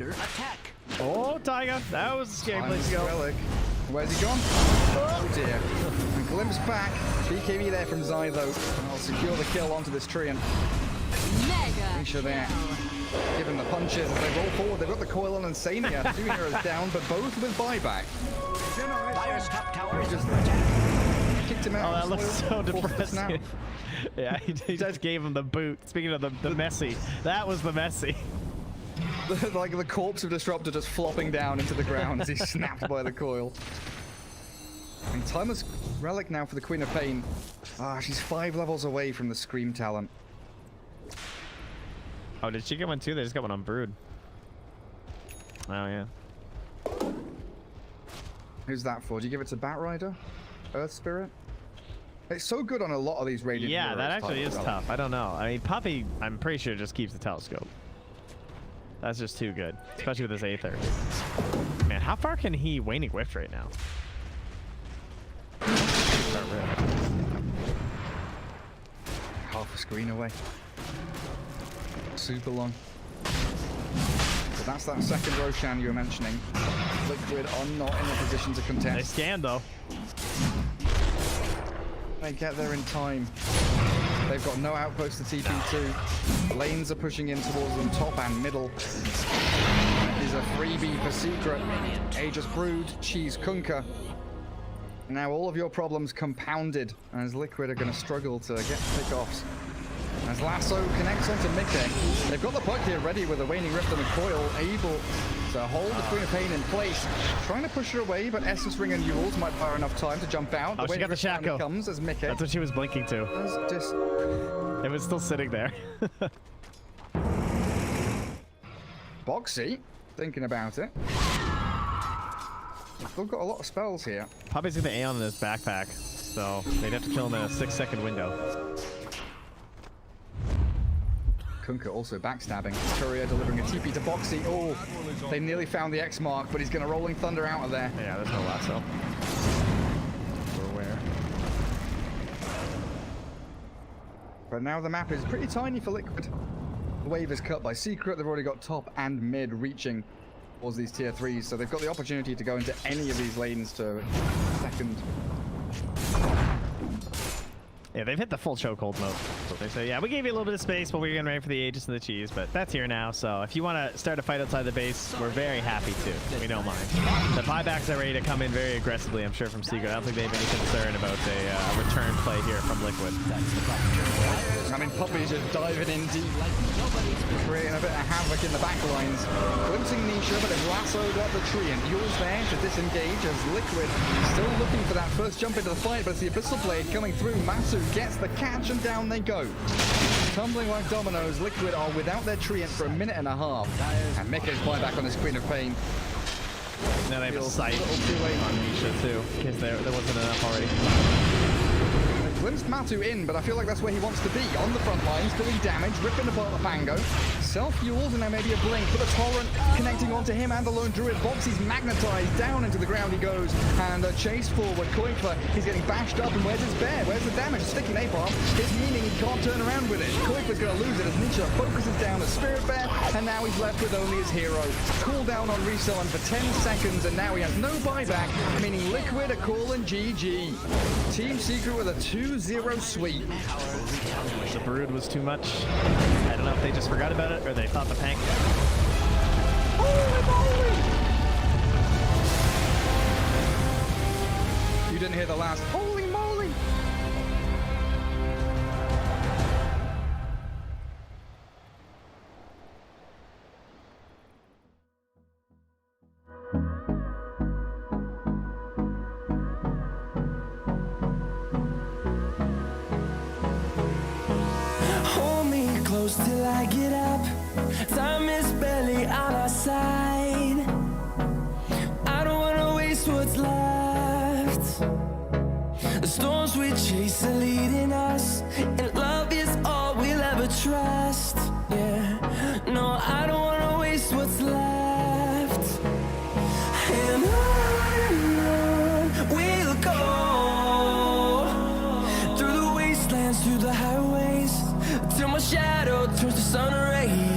Oh, Tiger, that was a scary place to go. Relic. Where's he gone? Oh dear. And glimpse back. BKB there from Zai though. I'll secure the kill onto this tree, and Nisha there. Given the punches as they roll forward. They've got the coil on Insania. 2 heroes down, but both with buyback. Fire's top tower is Just kicked him out. Oh, that looks so depressing. Now. Yeah, he just gave him the boot. Speaking of the messy, that was the messy. Like the corpse of Disruptor just flopping down into the ground as he's snapped by the coil. And Timeless Relic now for the Queen of Pain. Ah, she's 5 levels away from the Scream talent. Oh, did she get one too? They just got one on Brood. Oh, yeah. Who's that for? Do you give it to Batrider? Earth Spirit? It's so good on a lot of these Radiant Yeah, heroes, that actually is Relic. tough. I don't know. I mean, Puppy, I'm pretty sure just keeps the telescope. That's just too good, especially with his Aether. Man, how far can he Waning Whiff right now? Half a screen away. Super long. But that's that second Roshan you were mentioning. Liquid are not in a position to They contest. scanned though. They get there in time. They've got no outpost to TP2. Lanes are pushing in towards them, top and middle. Is a freebie for Secret. Aegis Brood, Cheese Kunkka. Now all of your problems compounded as Liquid are going to struggle to get pick-offs. As Lasso connects onto Mickey. They've got the puck here ready with a Waning Rift and a coil, able to hold the Queen of Pain in place. Trying to push her away, but Essence Ring and Yules might buy her enough time to jump out. Oh, she got the Shaco. Comes as Mickey. That's what she was blinking to. Just It was still sitting there. Boxy, thinking about it. They've got a lot of spells here. Puppy's got the Aeon in his backpack, so they'd have to kill him in a 6-second window. Kunkka also backstabbing. Courier delivering a TP to Boxy. Oh, they nearly found the X mark, but he's going to Rolling Thunder out of there. Yeah, there's no lasso. We're aware. But now the map is pretty tiny for Liquid. The wave is cut by Secret. They've already got top and mid reaching towards these tier 3s, so they've got the opportunity to go into any of these lanes to second. Yeah, they've hit the full chokehold mode. So they say, yeah, we gave you a little bit of space, but we're getting ready for the Aegis and the Cheese, but that's here now, so if you want to start a fight outside the base, we're very happy to. We don't mind. The buybacks are ready to come in very aggressively, I'm sure, from Secret. I don't think they have any concern about a return play here from Liquid. I mean, Puppy's just diving in deep, creating a bit of havoc in the back lines. Glimpsing Nisha, but they've lassoed up the tree, and Yule's there to disengage as Liquid still looking for that first jump into the fight, but it's the Abyssal Blade coming through. Matsu gets the catch, and down they go. Tumbling like dominoes, Liquid are without their treant for a minute and a half. And Mikke's buyback on his Queen of Pain. Now they have a sight a little too late. on Nisha, too, because there wasn't enough already. Glimpsed Matu in, but I feel like that's where he wants to be. On the front lines, doing damage, ripping apart the Pango. Self-fuels, and now maybe a blink, but a torrent connecting onto him and the lone druid. Boxy's magnetized, down into the ground he goes, and a chase forward. Kuiper, he's getting bashed up, and where's his bear? Where's the damage? Sticky napalm is meaning he can't turn around with it. Kuiper's going to lose it as Nietzsche focuses down a spirit bear, and now he's left with only his hero. Cooldown on reselling for 10 seconds, and now he has no buyback, meaning Liquid are calling GG. Team Secret with a 2-0 sweep. The brood was too much. I don't know if they just forgot about it or they thought the Pank. Holy moly! You didn't hear the last holy moly! Hold me close till I get up. Time is barely on our side. I don't wanna waste what's left. The storms we chase are leading us, and love is all we'll ever trust. Yeah, no, I don't wanna waste what's left. And on we'll go, through the wastelands, through the highways, till my shadow turns to sun rays.